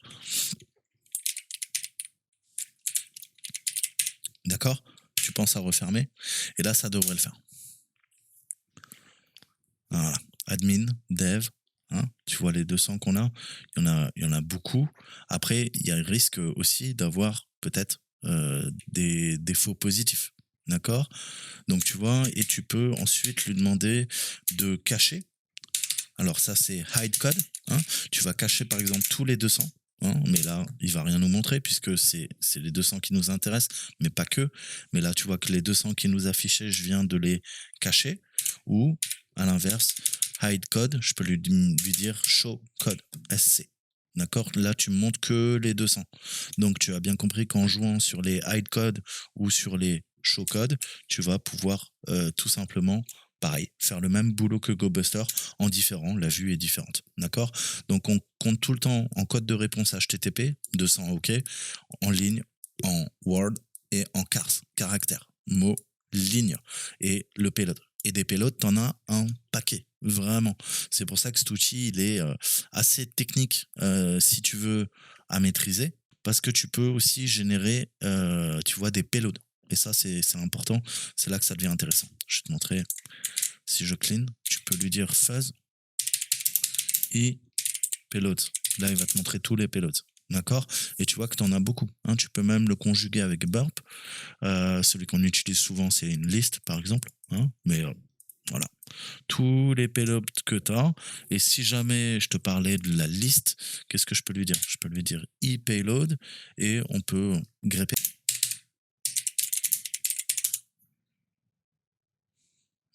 A: D'accord? Tu penses à refermer, et là, ça devrait le faire. Voilà. Admin, dev, hein, tu vois les 200 qu'on a, il y en a beaucoup. Après, il y a le risque aussi d'avoir peut-être des défauts positifs. D'accord? Donc, tu vois, et tu peux ensuite lui demander de cacher. Alors, ça, c'est hide code, hein. Tu vas cacher, par exemple, tous les 200. Hein, mais là, il va rien nous montrer puisque c'est les 200 qui nous intéressent, mais pas que. Mais là, tu vois que les 200 qui nous affichaient, je viens de les cacher. Ou, à l'inverse, hide code, je peux lui dire show code, SC. D'accord? Là, tu me montres que les 200. Donc, tu as bien compris qu'en jouant sur les hide code ou sur les show code, tu vas pouvoir tout simplement, pareil, faire le même boulot que GoBuster en différent. La vue est différente. D'accord? Donc, on compte tout le temps en code de réponse HTTP, 200 OK, en ligne, en Word et en caractère, mot, ligne, et le payload. Et des payloads, t'en as un paquet, vraiment. C'est pour ça que cet outil, il est assez technique, si tu veux, à maîtriser, parce que tu peux aussi générer, tu vois, des payloads. Et ça, c'est important. C'est là que ça devient intéressant. Je vais te montrer. Si je clean, tu peux lui dire fuzz et payload. Là, il va te montrer tous les payloads. D'accord? Et tu vois que tu en as beaucoup. Hein. Tu peux même le conjuguer avec burp. Celui qu'on utilise souvent, c'est une liste, par exemple. Hein. Mais voilà. Tous les payloads que tu as. Et si jamais je te parlais de la liste, qu'est-ce que je peux lui dire? Je peux lui dire e-payload et on peut grepper.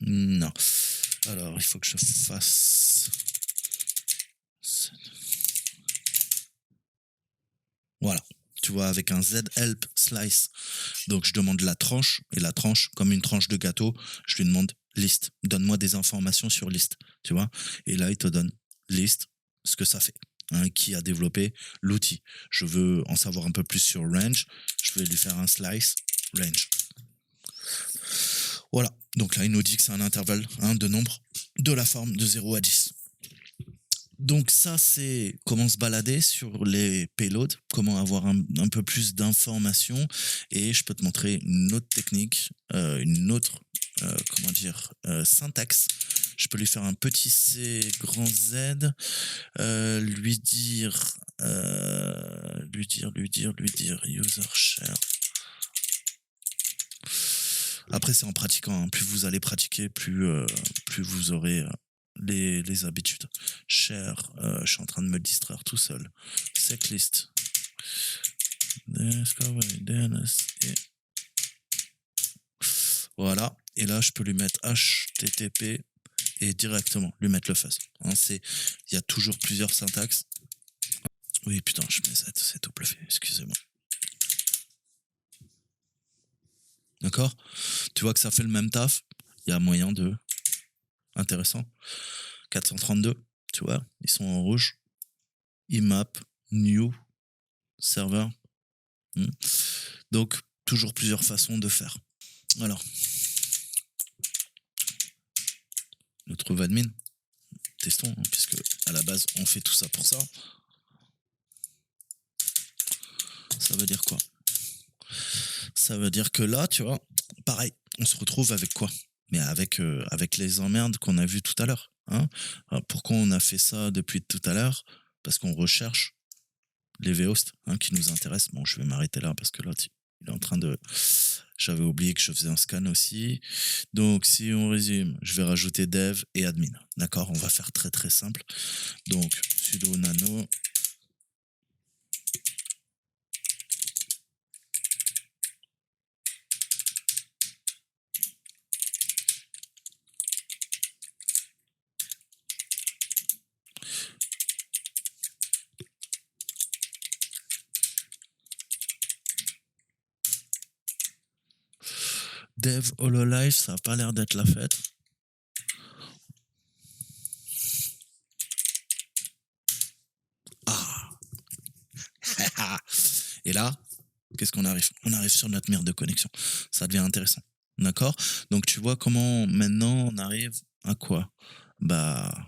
A: Non. Alors, il faut que je fasse... Voilà. Tu vois, avec un Z-help slice. Donc, je demande la tranche. Et la tranche, comme une tranche de gâteau, je lui demande liste. Donne-moi des informations sur liste. Tu vois? Et là, il te donne liste, ce que ça fait. Hein, qui a développé l'outil. Je veux en savoir un peu plus sur range. Je vais lui faire un slice range. Voilà. Donc là, il nous dit que c'est un intervalle, hein, de nombre de la forme de 0 à 10. Donc ça, c'est comment se balader sur les payloads, comment avoir un peu plus d'informations. Et je peux te montrer une autre technique, une autre, comment dire, syntaxe. Je peux lui faire un petit C grand Z, lui dire user share. Après, c'est en pratiquant, hein. Plus vous allez pratiquer, plus vous aurez les habitudes. Share, je suis en train de me distraire tout seul. Setlist. DNS, et voilà. Et là, je peux lui mettre HTTP et directement lui mettre le fuzz. Hein, il y a toujours plusieurs syntaxes. Oui, putain, je mets c'est W, excusez-moi. D'accord? Tu vois que ça fait le même taf. Il y a moyen de... Intéressant. 432, tu vois, ils sont en rouge. IMAP, new, server. Donc, toujours plusieurs façons de faire. Alors, le trouve admin, testons, hein, puisque à la base, on fait tout ça pour ça. Ça veut dire quoi? Ça veut dire que là, tu vois, pareil, on se retrouve avec quoi? Mais avec les emmerdes qu'on a vues tout à l'heure. Hein. Pourquoi on a fait ça depuis tout à l'heure? Parce qu'on recherche les vhosts, hein, qui nous intéressent. Bon, je vais m'arrêter là parce que là, il est en train de... J'avais oublié que je faisais un scan aussi. Donc, si on résume, je vais rajouter dev et admin. D'accord? On va faire très très simple. Donc, sudo nano. Dev hololive, ça n'a pas l'air d'être la fête. Ah, qu'est-ce qu'on arrive? On arrive sur notre mire de connexion. Ça devient intéressant. D'accord? Donc tu vois comment maintenant on arrive à quoi? Bah,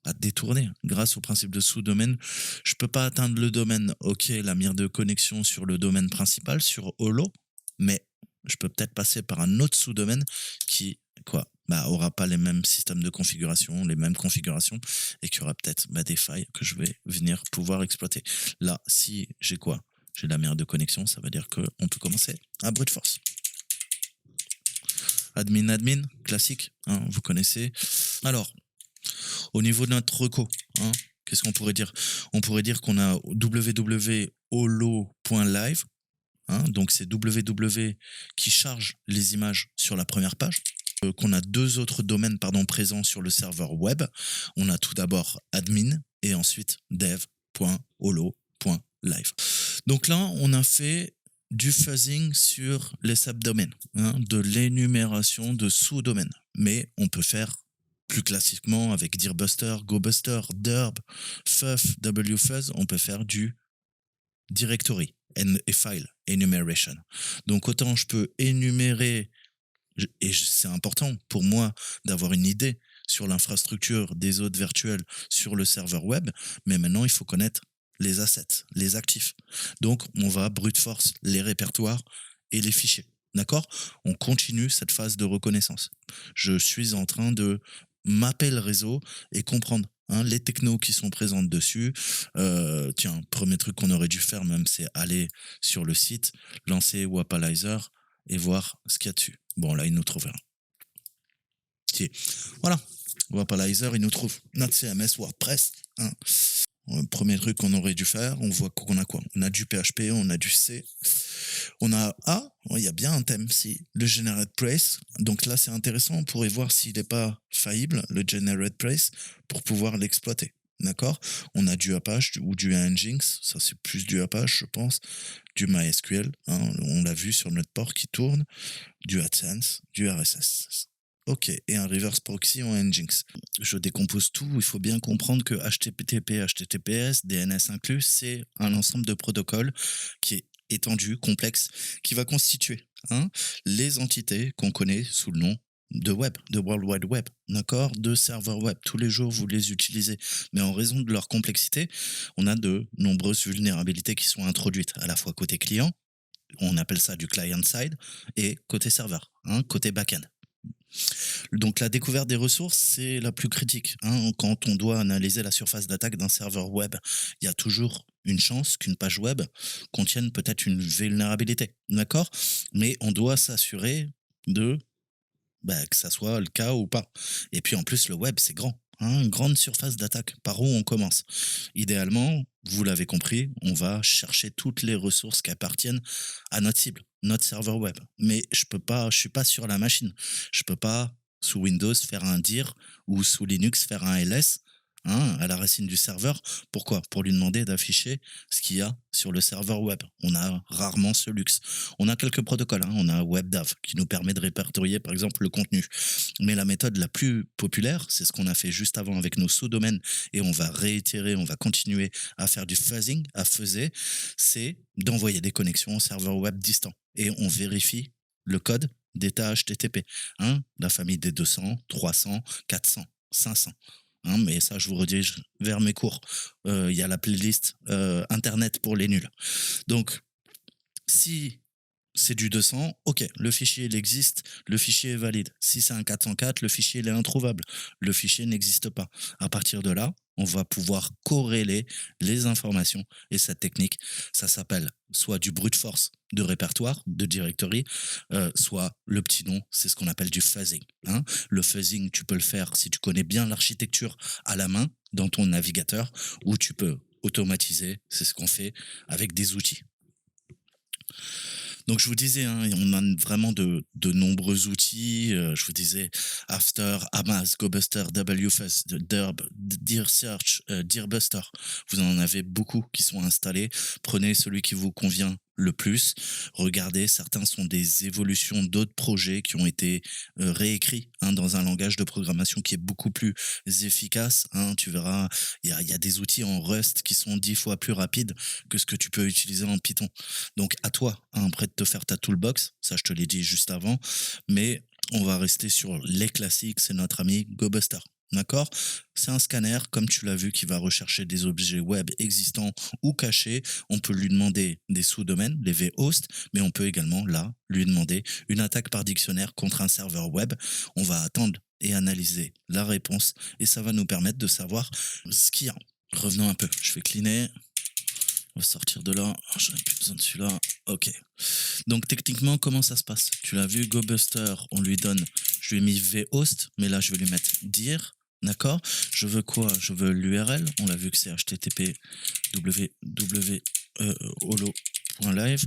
A: à détourner grâce au principe de sous-domaine. Je peux pas atteindre le domaine, ok, la mire de connexion sur le domaine principal, sur Holo, mais je peux peut-être passer par un autre sous-domaine qui, quoi, bah, aura pas les mêmes systèmes de configuration, les mêmes configurations, et qui aura peut-être bah, des failles que je vais venir pouvoir exploiter. Là, si j'ai quoi? J'ai la mire de connexion, ça veut dire qu'on peut commencer à brute force. Admin, classique, hein, vous connaissez. Alors, au niveau de notre reco, hein, qu'est-ce qu'on pourrait dire? On pourrait dire qu'on a www.holo.live, hein, donc c'est www qui charge les images sur la première page. Qu'on a deux autres domaines présents sur le serveur web. On a tout d'abord admin et ensuite dev.holo.live. Donc là, on a fait du fuzzing sur les subdomaines, hein, de l'énumération de sous-domaines. Mais on peut faire plus classiquement avec Dirbuster, GoBuster, Derb, Fuff, WFuzz, on peut faire du directory et file enumeration. Donc autant je peux énumérer, et c'est important pour moi d'avoir une idée sur l'infrastructure des hôtes virtuels sur le serveur web, mais maintenant il faut connaître les assets, les actifs. Donc on va brute force les répertoires et les fichiers. D'accord? On continue cette phase de reconnaissance. Je suis en train de mapper le réseau et comprendre les technos qui sont présentes dessus. Tiens, premier truc qu'on aurait dû faire même, c'est aller sur le site, lancer Wapalizer et voir ce qu'il y a dessus. Bon, là, il nous trouve rien. Voilà. Wapalizer, il nous trouve notre CMS WordPress. Hein. Premier truc qu'on aurait dû faire, on voit qu'on a quoi? On a du PHP, on a du C. On a il y a bien un thème, si le Generate Price. Donc là, c'est intéressant, on pourrait voir s'il n'est pas faillible, le Generate Price, pour pouvoir l'exploiter. D'accord? On a du Apache ou du Nginx, ça c'est plus du Apache, je pense, du MySQL, hein, on l'a vu sur notre port qui tourne, du AdSense, du RSS. Ok, et un reverse proxy en Nginx. Je décompose tout, il faut bien comprendre que HTTP, HTTPS, DNS inclus, c'est un ensemble de protocoles qui est étendu, complexe, qui va constituer les entités qu'on connaît sous le nom de web, de World Wide Web, d'accord, de serveurs web. Tous les jours, vous les utilisez. Mais en raison de leur complexité, on a de nombreuses vulnérabilités qui sont introduites, à la fois côté client, on appelle ça du client-side, et côté serveur, côté back-end. Donc la découverte des ressources, c'est la plus critique. Quand on doit analyser la surface d'attaque d'un serveur web, il y a toujours une chance qu'une page web contienne peut-être une vulnérabilité, d'accord? Mais on doit s'assurer que ça soit le cas ou pas. Et puis en plus, le web, c'est grand. Grande surface d'attaque. Par où on commence? Idéalement, vous l'avez compris, on va chercher toutes les ressources qui appartiennent à notre cible, notre serveur web. Mais je suis pas sur la machine. Je peux pas, sous Windows, faire un dir ou sous Linux, faire un ls à la racine du serveur. Pourquoi? Pour lui demander d'afficher ce qu'il y a sur le serveur web. On a rarement ce luxe. On a quelques protocoles. On a WebDAV qui nous permet de répertorier, par exemple, le contenu. Mais la méthode la plus populaire, c'est ce qu'on a fait juste avant avec nos sous-domaines, et on va réitérer, on va continuer à faire du fuzzing, à fuzzer, c'est d'envoyer des connexions au serveur web distant. Et on vérifie le code d'état HTTP. La famille des 200, 300, 400, 500. Mais ça, je vous redirige vers mes cours. Il y a la playlist Internet pour les nuls. Donc, si c'est du 200, ok, le fichier il existe, le fichier est valide. Si c'est un 404, le fichier il est introuvable, le fichier n'existe pas. À partir de là, on va pouvoir corréler les informations, et cette technique, ça s'appelle soit du brute force de répertoire, de directory, soit le petit nom, c'est ce qu'on appelle du fuzzing. Le fuzzing, tu peux le faire si tu connais bien l'architecture à la main dans ton navigateur, ou tu peux automatiser, c'est ce qu'on fait avec des outils. Donc je vous disais, on a vraiment de nombreux outils. Je vous disais After, Amaz, GoBuster, WFuzz, Derb, DearSearch, DearBuster. Vous en avez beaucoup qui sont installés. Prenez celui qui vous convient le plus. Regardez, certains sont des évolutions d'autres projets qui ont été réécrits, hein, dans un langage de programmation qui est beaucoup plus efficace, hein. Tu verras, il y a des outils en Rust qui sont 10 fois plus rapides que ce que tu peux utiliser en Python. Donc à toi, hein, après de te faire ta toolbox, ça je te l'ai dit juste avant, mais on va rester sur les classiques, c'est notre ami GoBuster. D'accord? C'est un scanner, comme tu l'as vu, qui va rechercher des objets web existants ou cachés. On peut lui demander des sous-domaines, les vhosts, mais on peut également, là, lui demander une attaque par dictionnaire contre un serveur web. On va attendre et analyser la réponse et ça va nous permettre de savoir ce qu'il y a. Revenons un peu, je vais cleaner. On va sortir de là, j'en ai plus besoin de celui-là. Ok. Donc techniquement, comment ça se passe? Tu l'as vu, GoBuster, on lui donne, je lui ai mis vhost, mais là je vais lui mettre dir. D'accord? Je veux quoi? Je veux l'URL. On l'a vu que c'est http holo.live.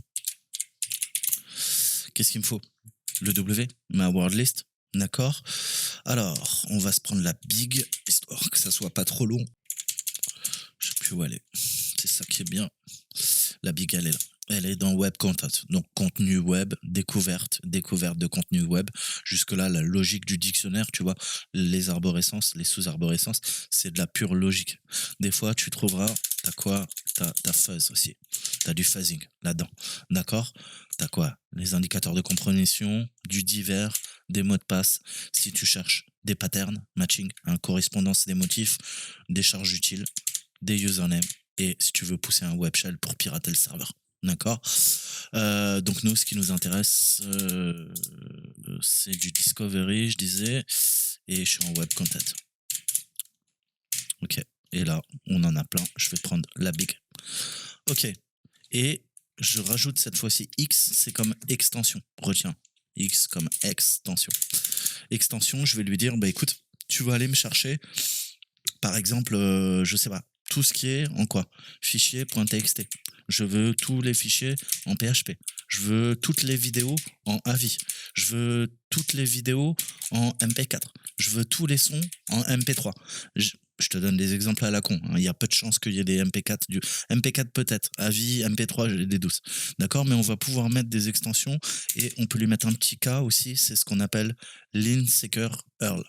A: Qu'est-ce qu'il me faut? Le W, ma word list. D'accord? Alors, on va se prendre la big, histoire que ça soit pas trop long. Je sais plus où elle est. C'est ça qui est bien. La big, elle est là. Elle est dans Web Content. Donc, contenu web, découverte de contenu web. Jusque-là, la logique du dictionnaire, tu vois, les arborescences, les sous-arborescences, c'est de la pure logique. Des fois, tu trouveras, t'as quoi? T'as fuzz aussi. T'as du fuzzing là-dedans. D'accord? T'as quoi? Les indicateurs de compréhension, du divers, des mots de passe. Si tu cherches des patterns, matching, hein, correspondance des motifs, des charges utiles, des usernames, et si tu veux pousser un web shell pour pirater le serveur. D'accord? Donc nous, ce qui nous intéresse, c'est du discovery, je disais, et je suis en web content. Ok. Et là, on en a plein. Je vais prendre la big. Ok. Et je rajoute cette fois-ci X, c'est comme extension. Retiens. X comme extension. Extension, je vais lui dire, bah écoute, tu vas aller me chercher, par exemple, je sais pas, tout ce qui est en quoi? Fichier.txt. Je veux tous les fichiers en PHP. Je veux toutes les vidéos en AVI. Je veux toutes les vidéos en MP4. Je veux tous les sons en MP3. Je te donne des exemples à la con, hein. Il y a peu de chances qu'il y ait des MP4. Du MP4 peut-être. AVI, MP3, j'ai des doutes. D'accord? Mais on va pouvoir mettre des extensions et on peut lui mettre un petit cas aussi. C'est ce qu'on appelle l'insecure URL.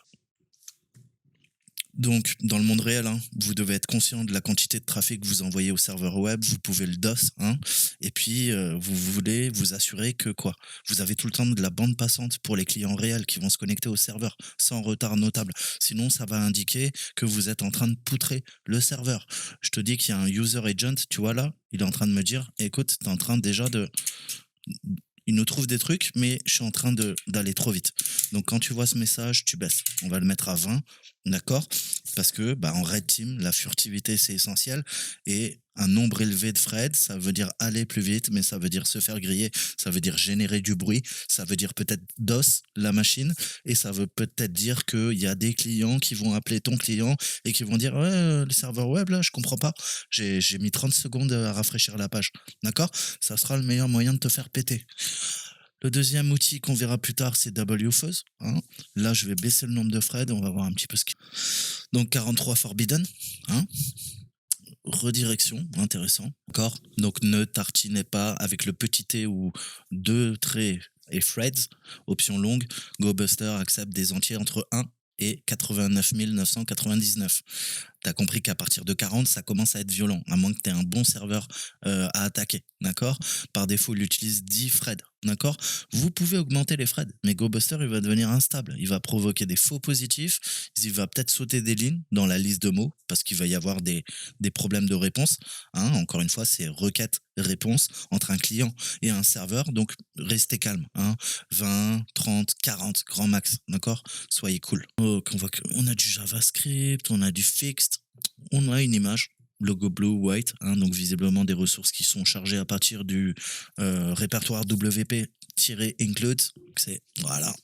A: Donc, dans le monde réel, hein, vous devez être conscient de la quantité de trafic que vous envoyez au serveur web. Vous pouvez le DOS, hein, et puis vous voulez vous assurer que quoi? Vous avez tout le temps de la bande passante pour les clients réels qui vont se connecter au serveur sans retard notable. Sinon, ça va indiquer que vous êtes en train de poutrer le serveur. Je te dis qu'il y a un user agent, tu vois là, il est en train de me dire, écoute, tu es en train déjà de... Il nous trouve des trucs, mais je suis en train d'aller trop vite. Donc, quand tu vois ce message, tu baisses. On va le mettre à 20, d'accord? Parce que, bah, en Red Team, la furtivité, c'est essentiel. Et un nombre élevé de threads, ça veut dire aller plus vite, mais ça veut dire se faire griller, ça veut dire générer du bruit, ça veut dire peut-être DOS la machine, et ça veut peut-être dire qu'il y a des clients qui vont appeler ton client et qui vont dire, ouais, le serveur web, là, je comprends pas. J'ai mis 30 secondes à rafraîchir la page. D'accord? Ça sera le meilleur moyen de te faire péter. Le deuxième outil qu'on verra plus tard, c'est WFuzz, hein. Là, je vais baisser le nombre de threads, on va voir un petit peu ce qui... Donc, 43 forbidden, hein. Redirection, intéressant. D'accord? Donc, ne tartinez pas avec le petit t ou deux traits et threads. Option longue, GoBuster accepte des entiers entre 1 et 89 999. T'as compris qu'à partir de 40, ça commence à être violent, à moins que tu aies un bon serveur à attaquer, d'accord? Par défaut, il utilise 10 threads, d'accord? Vous pouvez augmenter les threads, mais GoBuster, il va devenir instable. Il va provoquer des faux positifs, il va peut-être sauter des lignes dans la liste de mots, parce qu'il va y avoir des problèmes de réponse, hein. Encore une fois, c'est requête-réponse entre un client et un serveur, donc restez calme, hein. 20, 30, 40, grand max, d'accord? Soyez cool. Donc, on a du JavaScript, on a du fixed, on a une image, logo blue, white, hein, donc visiblement des ressources qui sont chargées à partir du répertoire WP-include. C'est, voilà,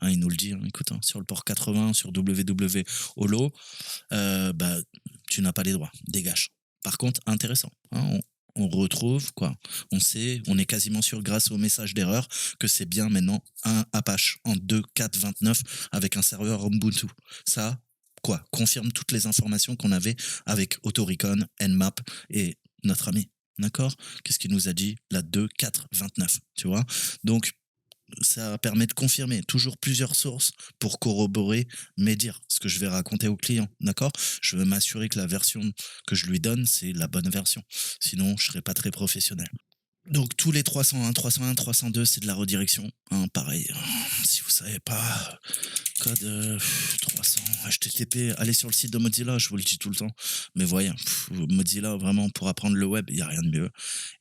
A: hein, il nous le dit, hein, écoute, hein, sur le port 80, sur WW Holo, bah, tu n'as pas les droits, dégage. Par contre, intéressant, hein, on retrouve quoi? On sait, on est quasiment sûr grâce au message d'erreur que c'est bien maintenant un Apache en 2.4.29 avec un serveur Ubuntu. Ça, quoi? Confirme toutes les informations qu'on avait avec Autoricon, Nmap et notre ami D'accord? Qu'est-ce qu'il nous a dit? La 2, 4, 29, tu vois? Donc, ça permet de confirmer toujours plusieurs sources pour corroborer mes dires, ce que je vais raconter au client, d'accord? Je veux m'assurer que la version que je lui donne, c'est la bonne version. Sinon, je serai pas très professionnel. Donc tous les 301, 302, c'est de la redirection. Hein, pareil, si vous savez pas, code 300 HTTP, allez sur le site de Mozilla, je vous le dis tout le temps. Mais voyez, Mozilla, vraiment, pour apprendre le web, il n'y a rien de mieux.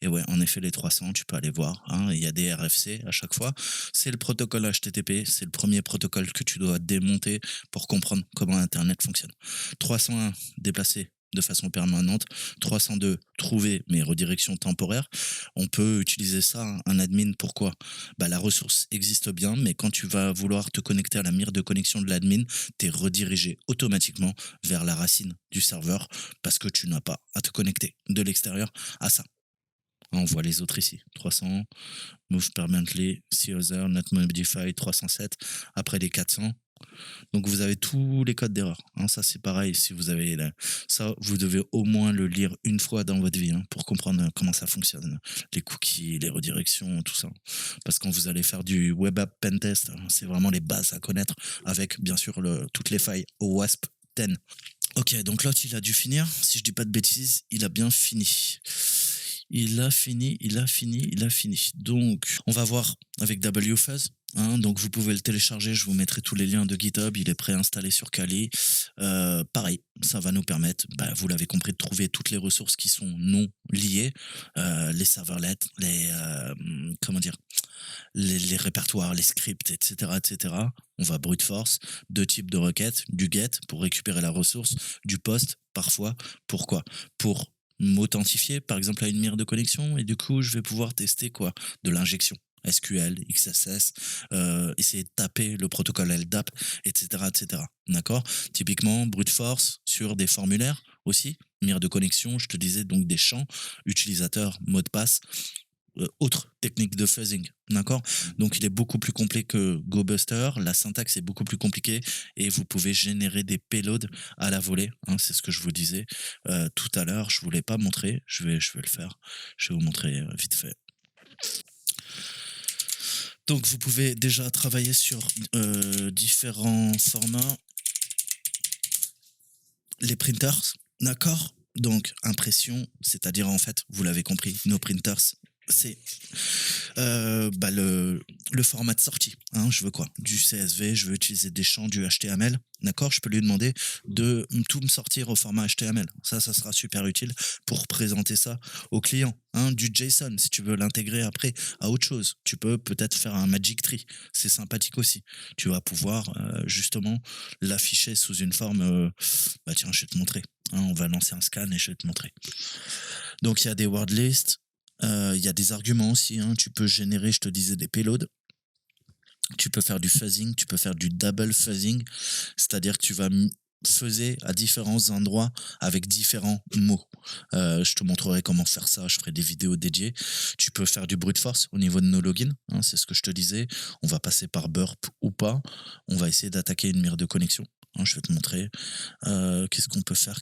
A: Et ouais, en effet, les 300, tu peux aller voir. Hein, il y a des RFC à chaque fois. C'est le protocole HTTP, c'est le premier protocole que tu dois démonter pour comprendre comment Internet fonctionne. 301, déplacer de façon permanente. 302, trouver mes redirections temporaires. On peut utiliser ça, un admin, pourquoi? Bah, la ressource existe bien, mais quand tu vas vouloir te connecter à la mire de connexion de l'admin, tu es redirigé automatiquement vers la racine du serveur parce que tu n'as pas à te connecter de l'extérieur à ça. On voit les autres ici. 300, move permanently, see other, not modified, 307. Après les 400, donc vous avez tous les codes d'erreur. Hein, ça c'est pareil, si vous avez ça, vous devez au moins le lire une fois dans votre vie hein, pour comprendre comment ça fonctionne, les cookies, les redirections, tout ça. Parce que quand vous allez faire du web app pentest, hein, c'est vraiment les bases à connaître avec bien sûr toutes les failles au WASP 10. Ok, donc l'autre il a dû finir. Si je dis pas de bêtises, il a bien fini. Il a fini, il a fini, il a fini. Donc, on va voir avec WFuzz. Hein, donc, vous pouvez le télécharger. Je vous mettrai tous les liens de GitHub. Il est préinstallé sur Kali. Pareil, ça va nous permettre, bah, vous l'avez compris, de trouver toutes les ressources qui sont non liées, les serverlets, comment dire, les répertoires, les scripts, etc., etc. On va brute force, deux types de requêtes, du get pour récupérer la ressource, du post parfois. Pourquoi? Pour m'authentifier par exemple à une mire de connexion et du coup je vais pouvoir tester quoi? De l'injection. SQL, XSS, essayer de taper le protocole LDAP, etc., etc. D'accord? Typiquement, brute force sur des formulaires aussi, mire de connexion, je te disais donc des champs, utilisateurs, mot de passe, autre technique de fuzzing, d'accord? Donc il est beaucoup plus complet que GoBuster, la syntaxe est beaucoup plus compliquée et vous pouvez générer des payloads à la volée, hein, c'est ce que je vous disais tout à l'heure, je ne vous l'ai pas montré, je vais le faire, je vais vous montrer vite fait. Donc vous pouvez déjà travailler sur différents formats, les printers, d'accord? Donc impression, c'est-à-dire en fait, vous l'avez compris, nos printers, c'est bah, le format de sortie. Hein, je veux quoi? Du CSV, je veux utiliser des champs, du HTML. D'accord? Je peux lui demander de tout me sortir au format HTML. Ça sera super utile pour présenter ça au client. Hein, du JSON, si tu veux l'intégrer après à autre chose. Tu peux peut-être faire un Magic Tree. C'est sympathique aussi. Tu vas pouvoir justement l'afficher sous une forme... bah tiens, je vais te montrer. Hein, on va lancer un scan et je vais te montrer. Donc il y a des word lists. Il y a des arguments aussi, hein. Tu peux générer, je te disais, des payloads. Tu peux faire du fuzzing, tu peux faire du double fuzzing, c'est-à-dire que tu vas fuzzer à différents endroits avec différents mots. Je te montrerai comment faire ça, je ferai des vidéos dédiées. Tu peux faire du brute force au niveau de nos logins, hein, c'est ce que je te disais. On va passer par burp ou pas. On va essayer d'attaquer une mire de connexion. Hein, je vais te montrer. Qu'est-ce qu'on peut faire?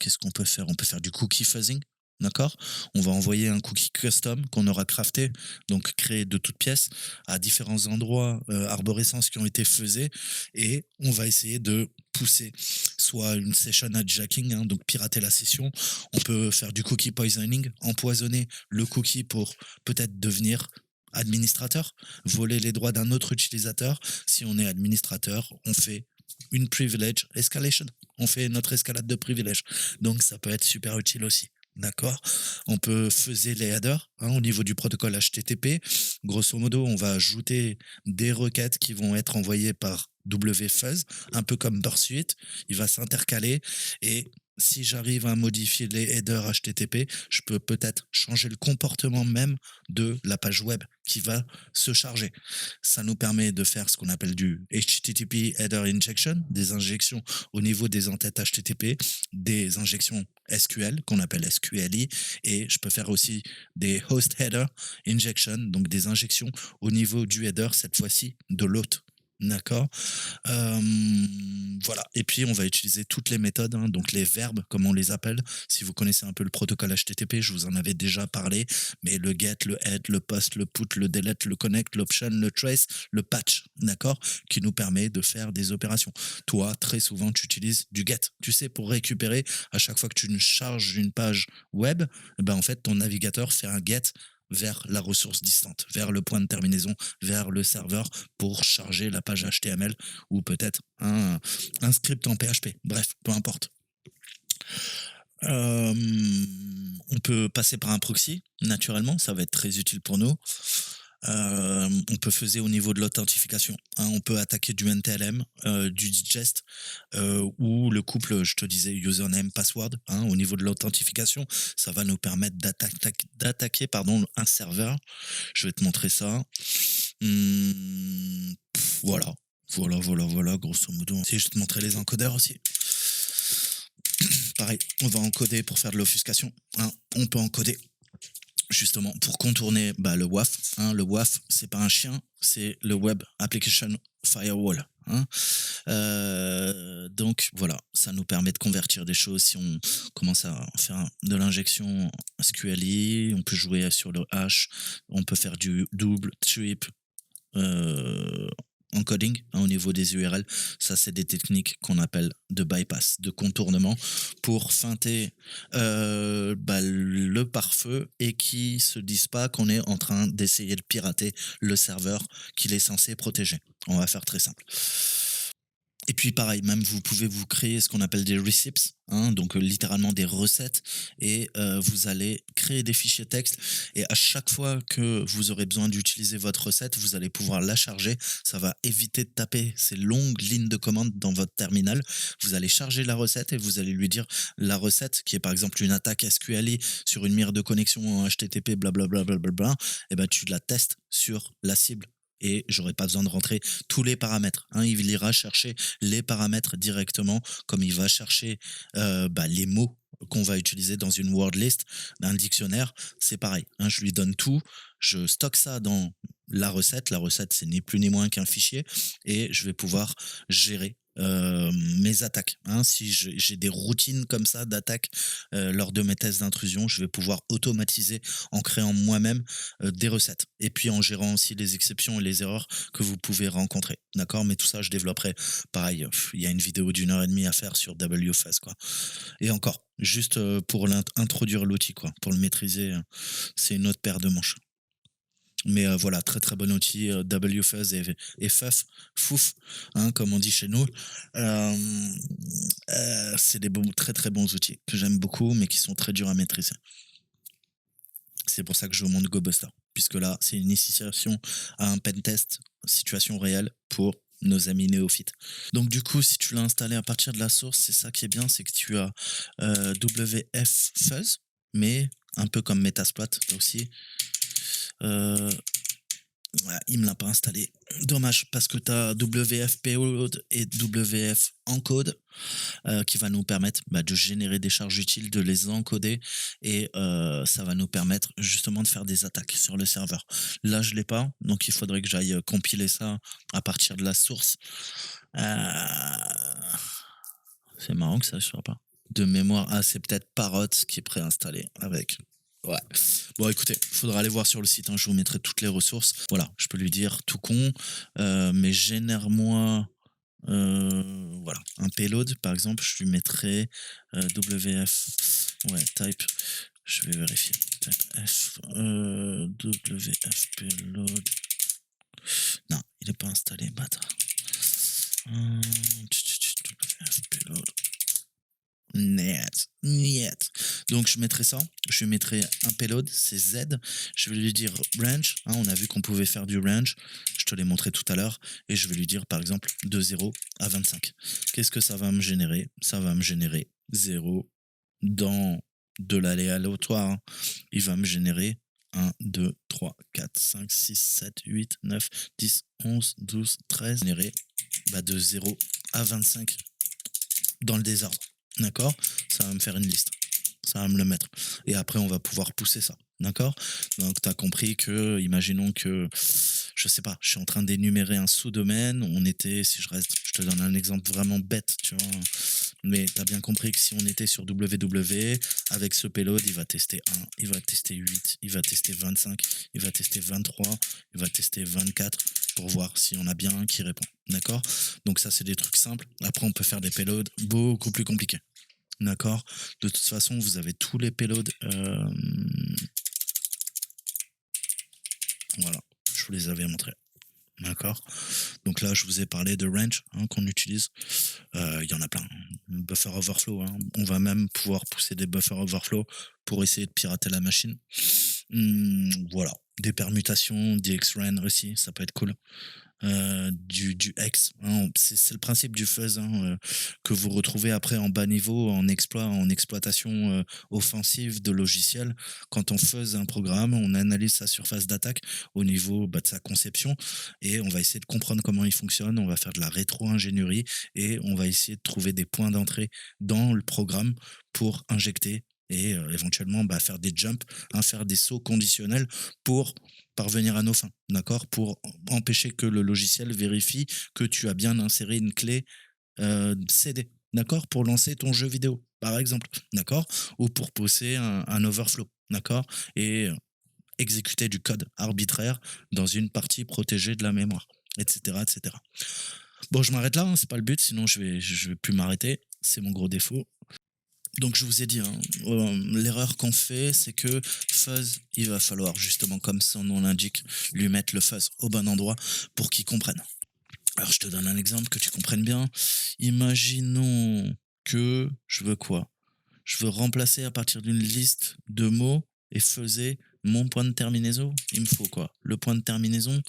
A: On peut faire du cookie fuzzing. D'accord? On va envoyer un cookie custom qu'on aura crafté, donc créé de toutes pièces, à différents endroits, arborescences qui ont été faisées, et on va essayer de pousser soit une session hijacking, hein, donc pirater la session. On peut faire du cookie poisoning, empoisonner le cookie pour peut-être devenir administrateur, voler les droits d'un autre utilisateur. Si on est administrateur, on fait une privilege escalation. On fait notre escalade de privilèges. Donc ça peut être super utile aussi. D'accord? On peut fuzzer les headers hein, au niveau du protocole HTTP. Grosso modo, on va ajouter des requêtes qui vont être envoyées par WFuzz, un peu comme Bursuite. Il va s'intercaler et si j'arrive à modifier les headers HTTP, je peux peut-être changer le comportement même de la page web qui va se charger. Ça nous permet de faire ce qu'on appelle du HTTP Header Injection, des injections au niveau des entêtes HTTP, des injections SQL qu'on appelle SQLI, et je peux faire aussi des Host Header Injection, donc des injections au niveau du header, cette fois-ci de l'hôte. D'accord. Voilà. Et puis, on va utiliser toutes les méthodes, hein, donc les verbes, comme on les appelle. Si vous connaissez un peu le protocole HTTP, je vous en avais déjà parlé, mais le get, le head, le post, le put, le delete, le connect, l'option, le trace, le patch, d'accord, qui nous permet de faire des opérations. Toi, très souvent, tu utilises du get. Tu sais, pour récupérer, à chaque fois que tu charges une page web, ben, en fait, ton navigateur fait un get vers la ressource distante, vers le point de terminaison, vers le serveur pour charger la page HTML ou peut-être un script en PHP. Bref, peu importe. Euh, on peut passer par un proxy, naturellement, ça va être très utile pour nous. On peut faire au niveau de l'authentification, hein, on peut attaquer du NTLM, du digest, ou le couple, je te disais, username, password, hein, au niveau de l'authentification, ça va nous permettre d'attaquer un serveur. Je vais te montrer ça. Voilà. Voilà, grosso modo. Si je vais te montrer les encodeurs aussi. Pareil, on va encoder pour faire de l'offuscation, hein. On peut encoder justement pour contourner le WAF, hein. Le WAF, c'est pas un chien, c'est le Web Application Firewall, hein. Donc voilà, ça nous permet de convertir des choses. Si on commence à faire de l'injection SQLi, on peut jouer sur le hash, on peut faire du double, triple, encoding, hein, au niveau des URL. Ça, c'est des techniques qu'on appelle de bypass, de contournement, pour feinter le pare-feu et qui se disent pas qu'on est en train d'essayer de pirater le serveur qu'il est censé protéger. On va faire très simple. Et puis pareil, même vous pouvez vous créer ce qu'on appelle des receipts, hein, donc littéralement des recettes, et vous allez créer des fichiers texte, et à chaque fois que vous aurez besoin d'utiliser votre recette, vous allez pouvoir la charger. Ça va éviter de taper ces longues lignes de commande dans votre terminal. Vous allez charger la recette et vous allez lui dire la recette, qui est par exemple une attaque SQLi sur une mire de connexion en HTTP, blablabla, et ben tu la testes sur la cible. Et j'aurai pas besoin de rentrer tous les paramètres, hein. Il ira chercher les paramètres directement, comme il va chercher les mots qu'on va utiliser dans une word list, un dictionnaire. C'est pareil, hein, je lui donne tout, je stocke ça dans la recette. La recette, c'est ni plus ni moins qu'un fichier, et je vais pouvoir gérer mes attaques, hein. Si j'ai des routines comme ça d'attaque lors de mes tests d'intrusion, je vais pouvoir automatiser en créant moi-même des recettes, et puis en gérant aussi les exceptions et les erreurs que vous pouvez rencontrer, d'accord. Mais tout ça, je développerai pareil. Il y a une vidéo d'1 heure et demie à faire sur WFS, quoi. Et encore, juste pour introduire l'outil, quoi, pour le maîtriser, c'est une autre paire de manches. Mais voilà, très très bon outil, WFuzz et FUF, fouf, hein, comme on dit chez nous. C'est des très très bons outils que j'aime beaucoup, mais qui sont très durs à maîtriser. C'est pour ça que je vous montre GoBuster, puisque là, c'est une initiation à un pentest, situation réelle, pour nos amis néophytes. Donc du coup, si tu l'as installé à partir de la source, c'est ça qui est bien, c'est que tu as WFuzz, mais un peu comme Metasploit aussi. Il me l'a pas installé. Dommage, parce que tu as WF Payload et WF Encode qui va nous permettre de générer des charges utiles, de les encoder, et ça va nous permettre justement de faire des attaques sur le serveur. Là, je l'ai pas, donc il faudrait que j'aille compiler ça à partir de la source. C'est marrant que ça ne soit pas. De mémoire, c'est peut-être Parrot qui est préinstallé avec. Ouais. Bon, écoutez, il faudra aller voir sur le site, hein, je vous mettrai toutes les ressources. Voilà, je peux lui dire tout con, mais génère-moi voilà, un payload, par exemple, je lui mettrai WF, ouais, type, je vais vérifier, type F, WF payload, non, il n'est pas installé, bâtard. WF payload. Niet. Donc je mettrai ça, je lui mettrai un payload, c'est Z, je vais lui dire range, hein, on a vu qu'on pouvait faire du range, je te l'ai montré tout à l'heure, et je vais lui dire par exemple de 0 à 25. Qu'est-ce que ça va me générer? Ça va me générer 0 dans de l'aléatoire, hein. Il va me générer 1, 2, 3, 4, 5, 6, 7, 8, 9, 10, 11, 12, 13, générer de 0 à 25 dans le désordre. D'accord? Ça va me faire une liste. Ça va me le mettre. Et après, on va pouvoir pousser ça. D'accord? Donc, tu as compris que, imaginons que je sais pas, je suis en train d'énumérer un sous-domaine, on était, si je te donne un exemple vraiment bête, tu vois, mais tu as bien compris que si on était sur www, avec ce payload, il va tester 1, il va tester 8, il va tester 25, il va tester 23, il va tester 24 pour voir si on a bien un qui répond. D'accord? Donc ça, c'est des trucs simples. Après, on peut faire des payloads beaucoup plus compliqués. D'accord? De toute façon, vous avez tous les payloads. Voilà, je vous les avais montrés. D'accord? Donc là, je vous ai parlé de range qu'on utilise. Il y en a plein. Buffer overflow. On va même pouvoir pousser des buffer overflow pour essayer de pirater la machine. Voilà. Des permutations, DXRAN aussi, ça peut être cool. Du X. C'est le principe du fuzz que vous retrouvez après en bas niveau, en exploitation offensive de logiciels. Quand on fuzz un programme, on analyse sa surface d'attaque au niveau de sa conception et on va essayer de comprendre comment il fonctionne. On va faire de la rétro-ingénierie et on va essayer de trouver des points d'entrée dans le programme pour injecter et éventuellement faire des jumps, faire des sauts conditionnels pour parvenir à nos fins, d'accord? Pour empêcher que le logiciel vérifie que tu as bien inséré une clé CD, d'accord? Pour lancer ton jeu vidéo, par exemple, d'accord? Ou pour pousser un overflow, d'accord? Et exécuter du code arbitraire dans une partie protégée de la mémoire, etc., etc. Bon, je m'arrête là, c'est pas le but, sinon je vais plus m'arrêter, c'est mon gros défaut. Donc je vous ai dit, l'erreur qu'on fait, c'est que fuzz, il va falloir justement, comme son nom l'indique, lui mettre le fuzz au bon endroit pour qu'il comprenne. Alors je te donne un exemple que tu comprennes bien. Imaginons que je veux quoi? Je veux remplacer à partir d'une liste de mots et fuzzer mon point de terminaison. Il me faut quoi? Le point de terminaison,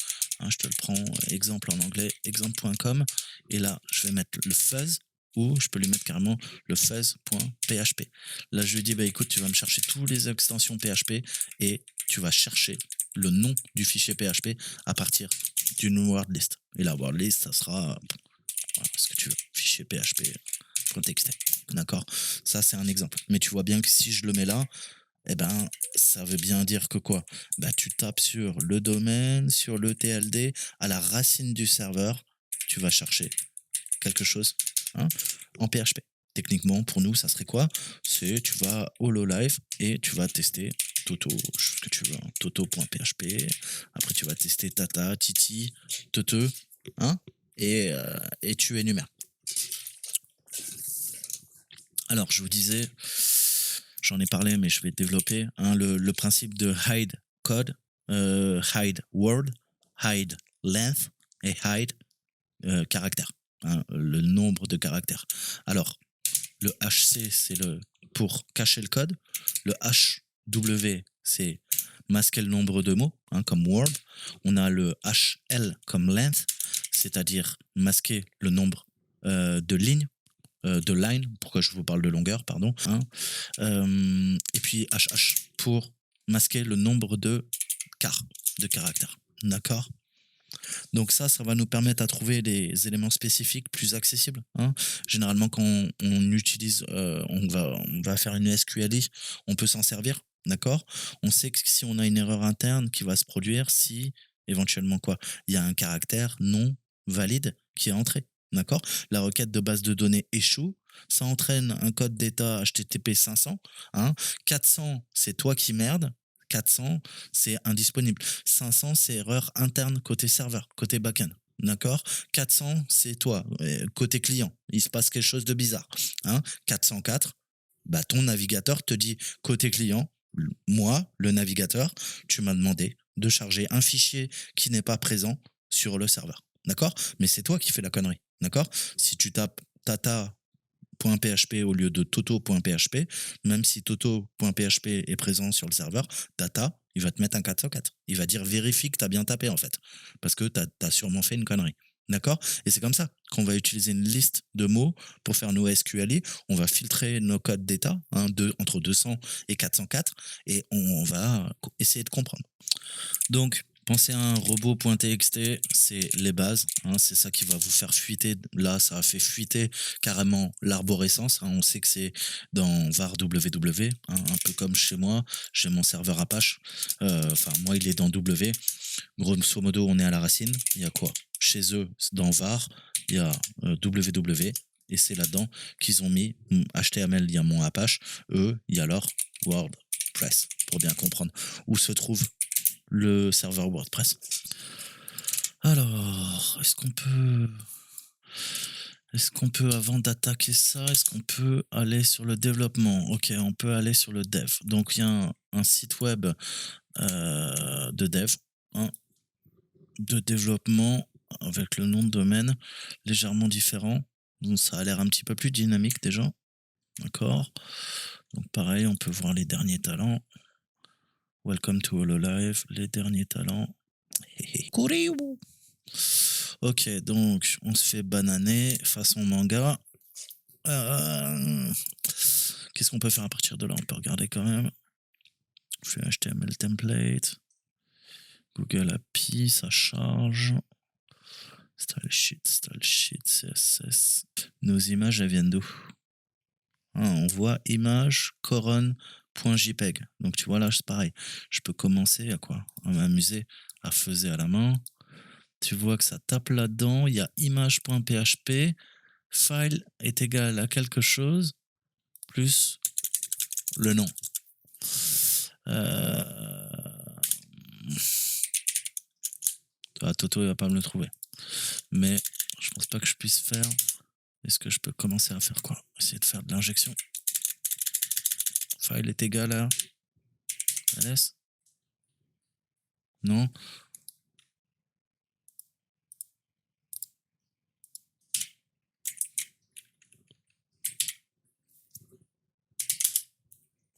A: je te le prends exemple en anglais, exemple.com, et là je vais mettre le fuzz, ou je peux lui mettre carrément le fuzz.php. Là je lui dis, écoute, tu vas me chercher toutes les extensions PHP et tu vas chercher le nom du fichier PHP à partir d'une word list. Et la word list, ça sera voilà, ce que tu veux, fichier PHP.txt. D'accord? Ça, c'est un exemple. Mais tu vois bien que si je le mets là, ça veut bien dire que quoi? Tu tapes sur le domaine, sur le TLD, à la racine du serveur, tu vas chercher quelque chose en PHP. Techniquement, pour nous, ça serait quoi? C'est tu vas hololive et tu vas tester Toto, ce que tu veux, toto.php. Après, tu vas tester Tata, Titi, Tete, et tu énumères. Alors, je vous disais, j'en ai parlé, mais je vais développer le principe de hide code, hide word, hide length et hide caractère, le nombre de caractères. Alors, le HC, c'est pour cacher le code. Le HW, c'est masquer le nombre de mots, comme word. On a le HL comme length, c'est-à-dire masquer le nombre de lignes, de line, pourquoi je vous parle de longueur, pardon. Et puis HH pour masquer le nombre de caractères. D'accord? Donc ça va nous permettre à trouver des éléments spécifiques plus accessibles. Généralement, quand on utilise, on va faire une SQLi, on peut s'en servir, d'accord? On sait que si on a une erreur interne qui va se produire, si éventuellement quoi, il y a un caractère non valide qui est entré, d'accord? La requête de base de données échoue, ça entraîne un code d'état HTTP 500, 400 c'est toi qui merde, 400 c'est indisponible, 500 c'est erreur interne côté serveur, côté backend. D'accord? 400, c'est toi, côté client. Il se passe quelque chose de bizarre. 404, ton navigateur te dit, côté client, moi, le navigateur, tu m'as demandé de charger un fichier qui n'est pas présent sur le serveur. D'accord? Mais c'est toi qui fais la connerie. D'accord? Si tu tapes tata.php au lieu de toto.php, même si toto.php est présent sur le serveur, data, il va te mettre un 404. Il va dire vérifie que tu as bien tapé en fait, parce que tu as sûrement fait une connerie. D'accord? Et c'est comme ça qu'on va utiliser une liste de mots pour faire nos SQLi. On va filtrer nos codes d'état entre 200 et 404 et on va essayer de comprendre. Donc, Pensez à un robot.txt, c'est les bases, hein, c'est ça qui va vous faire fuiter. Là, ça a fait fuiter carrément l'arborescence, hein. On sait que c'est dans var ww, hein, un peu comme chez moi, j'ai mon serveur Apache. Enfin, moi, il est dans W. Grosso modo, on est à la racine. Il y a quoi? Chez eux, dans var, il y a ww. Et c'est là-dedans qu'ils ont mis HTML, il y a mon Apache. Eux, il y a leur WordPress, pour bien comprendre où se trouve le serveur WordPress. Alors, est-ce qu'on peut, avant d'attaquer ça, est-ce qu'on peut aller sur le développement? Ok, on peut aller sur le dev. Donc, il y a un site web de dev, hein, de développement avec le nom de domaine légèrement différent. Donc, ça a l'air un petit peu plus dynamique déjà. D'accord. Donc, pareil, on peut voir les derniers talents. Welcome to Hololive, les derniers talents. Ok, donc on se fait bananer façon manga. Qu'est-ce qu'on peut faire à partir de là? On peut regarder quand même. Je fais HTML template. Google API, ça charge. Style sheet, CSS. Nos images, elles viennent d'où? On voit image coron.jpg. Donc tu vois là, c'est pareil. Je peux commencer à quoi? À m'amuser à faire à la main. Tu vois que ça tape là-dedans. Il y a image.php. File est égal à quelque chose plus le nom. Toto, il va pas me le trouver. Mais je pense pas que je puisse faire. Est-ce que je peux commencer à faire quoi? Essayer de faire de l'injection. File est égal à ls? Non.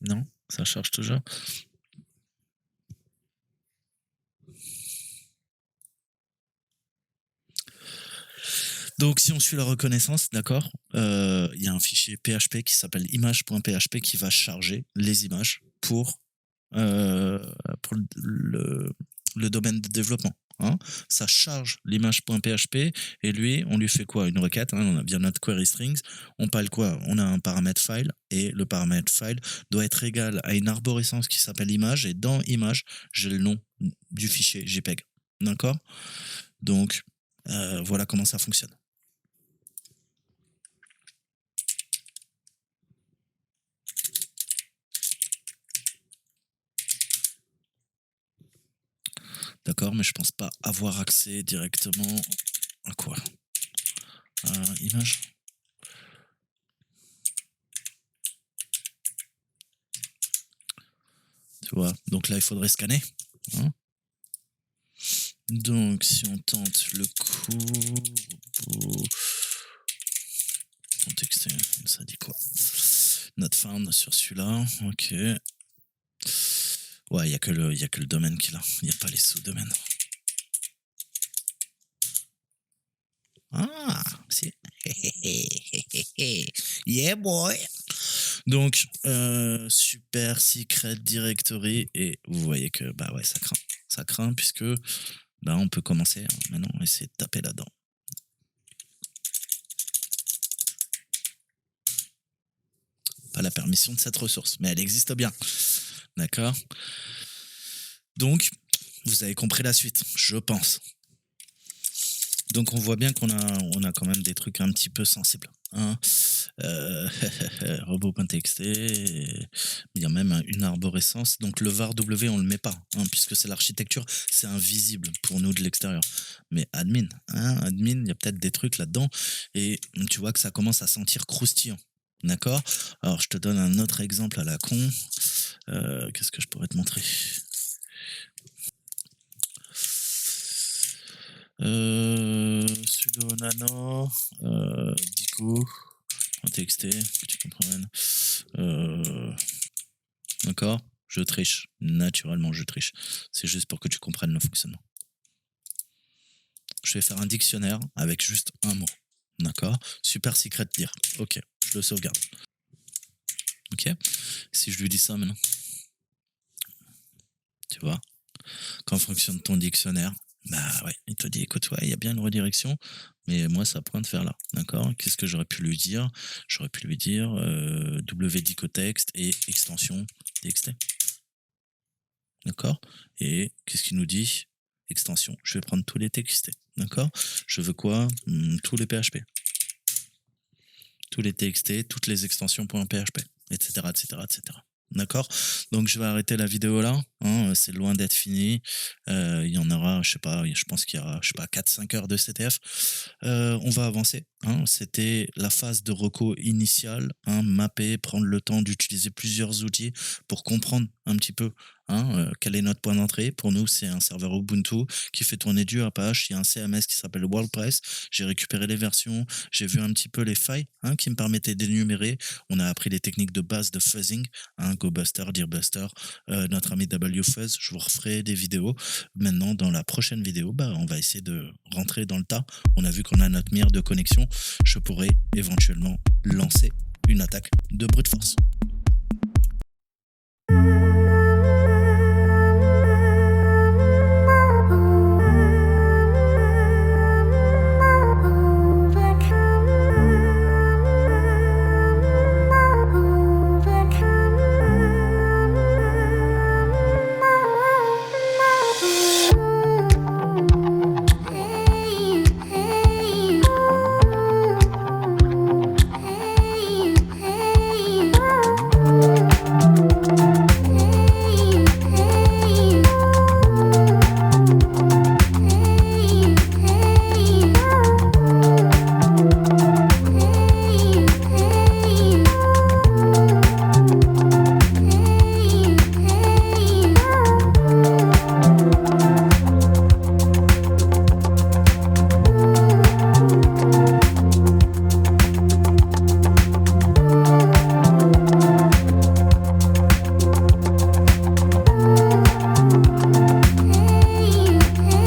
A: Non, ça charge toujours. Donc, si on suit la reconnaissance, d'accord, il y a un fichier PHP qui s'appelle image.php qui va charger les images pour le domaine de développement. Hein. Ça charge l'image.php et lui, on lui fait quoi? Une requête, hein, on a bien notre query strings, on parle quoi? On a un paramètre file et le paramètre file doit être égal à une arborescence qui s'appelle image et dans image, j'ai le nom du fichier JPEG. D'accord? Donc, voilà comment ça fonctionne. D'accord, mais je pense pas avoir accès directement à quoi? À image. Tu vois, donc là il faudrait scanner. Hein. Donc si on tente le contexte, ça dit quoi? Not found sur celui-là, ok. Ouais, il n'y a que le domaine qui l'a, il n'y a pas les sous-domaines. Ah, si. Yeah boy. Donc, super secret directory et vous voyez que bah ouais ça craint puisque bah on peut commencer hein, maintenant essayer de taper là-dedans. Pas la permission de cette ressource, mais elle existe bien, d'accord. Donc, vous avez compris la suite, je pense. Donc on voit bien qu'on a quand même des trucs un petit peu sensibles. Hein. Robot.txt, il y a même une arborescence. Donc le var W, on le met pas, hein, puisque c'est l'architecture, c'est invisible pour nous de l'extérieur. Mais admin, il y a peut-être des trucs là-dedans. Et tu vois que ça commence à sentir croustillant. D'accord? Alors je te donne un autre exemple à la con. Qu'est-ce que je pourrais te montrer? Sudo nano, dico, txt, que tu comprennes. D'accord? Je triche. Naturellement, je triche. C'est juste pour que tu comprennes le fonctionnement. Je vais faire un dictionnaire avec juste un mot. D'accord? Super secret dire. Ok, je le sauvegarde. Ok? Si je lui dis ça maintenant. Tu vois? Quand fonctionne ton dictionnaire, bah ouais, il te dit, écoute, ouais, il y a bien une redirection, mais moi, ça pointe vers là. D'accord? Qu'est-ce que j'aurais pu lui dire? J'aurais pu lui dire wdicotext et extension txt. D'accord? Et qu'est-ce qu'il nous dit? Extension. Je vais prendre tous les txt. D'accord? Je veux quoi? Tous les PHP. Tous les txt, toutes les extensions .php, etc., etc., etc. D'accord? Donc je vais arrêter la vidéo là, hein, c'est loin d'être fini. Il y en aura, je sais pas, je pense qu'il y aura, je sais pas, 4-5 heures de CTF. On va avancer, hein. C'était la phase de reco initiale, hein, mapper, prendre le temps d'utiliser plusieurs outils pour comprendre un petit peu, hein, quel est notre point d'entrée. Pour nous, c'est un serveur Ubuntu qui fait tourner du Apache. Il y a un CMS qui s'appelle WordPress. J'ai récupéré les versions, j'ai vu un petit peu les failles, hein, qui me permettaient d'énumérer. On a appris les techniques de base de fuzzing, hein, GoBuster, DearBuster, notre ami WFuzz. Je vous referai des vidéos. Maintenant, dans la prochaine vidéo, bah, on va essayer de rentrer dans le tas. On a vu qu'on a notre mire de connexion. Je pourrais éventuellement lancer une attaque de brute force.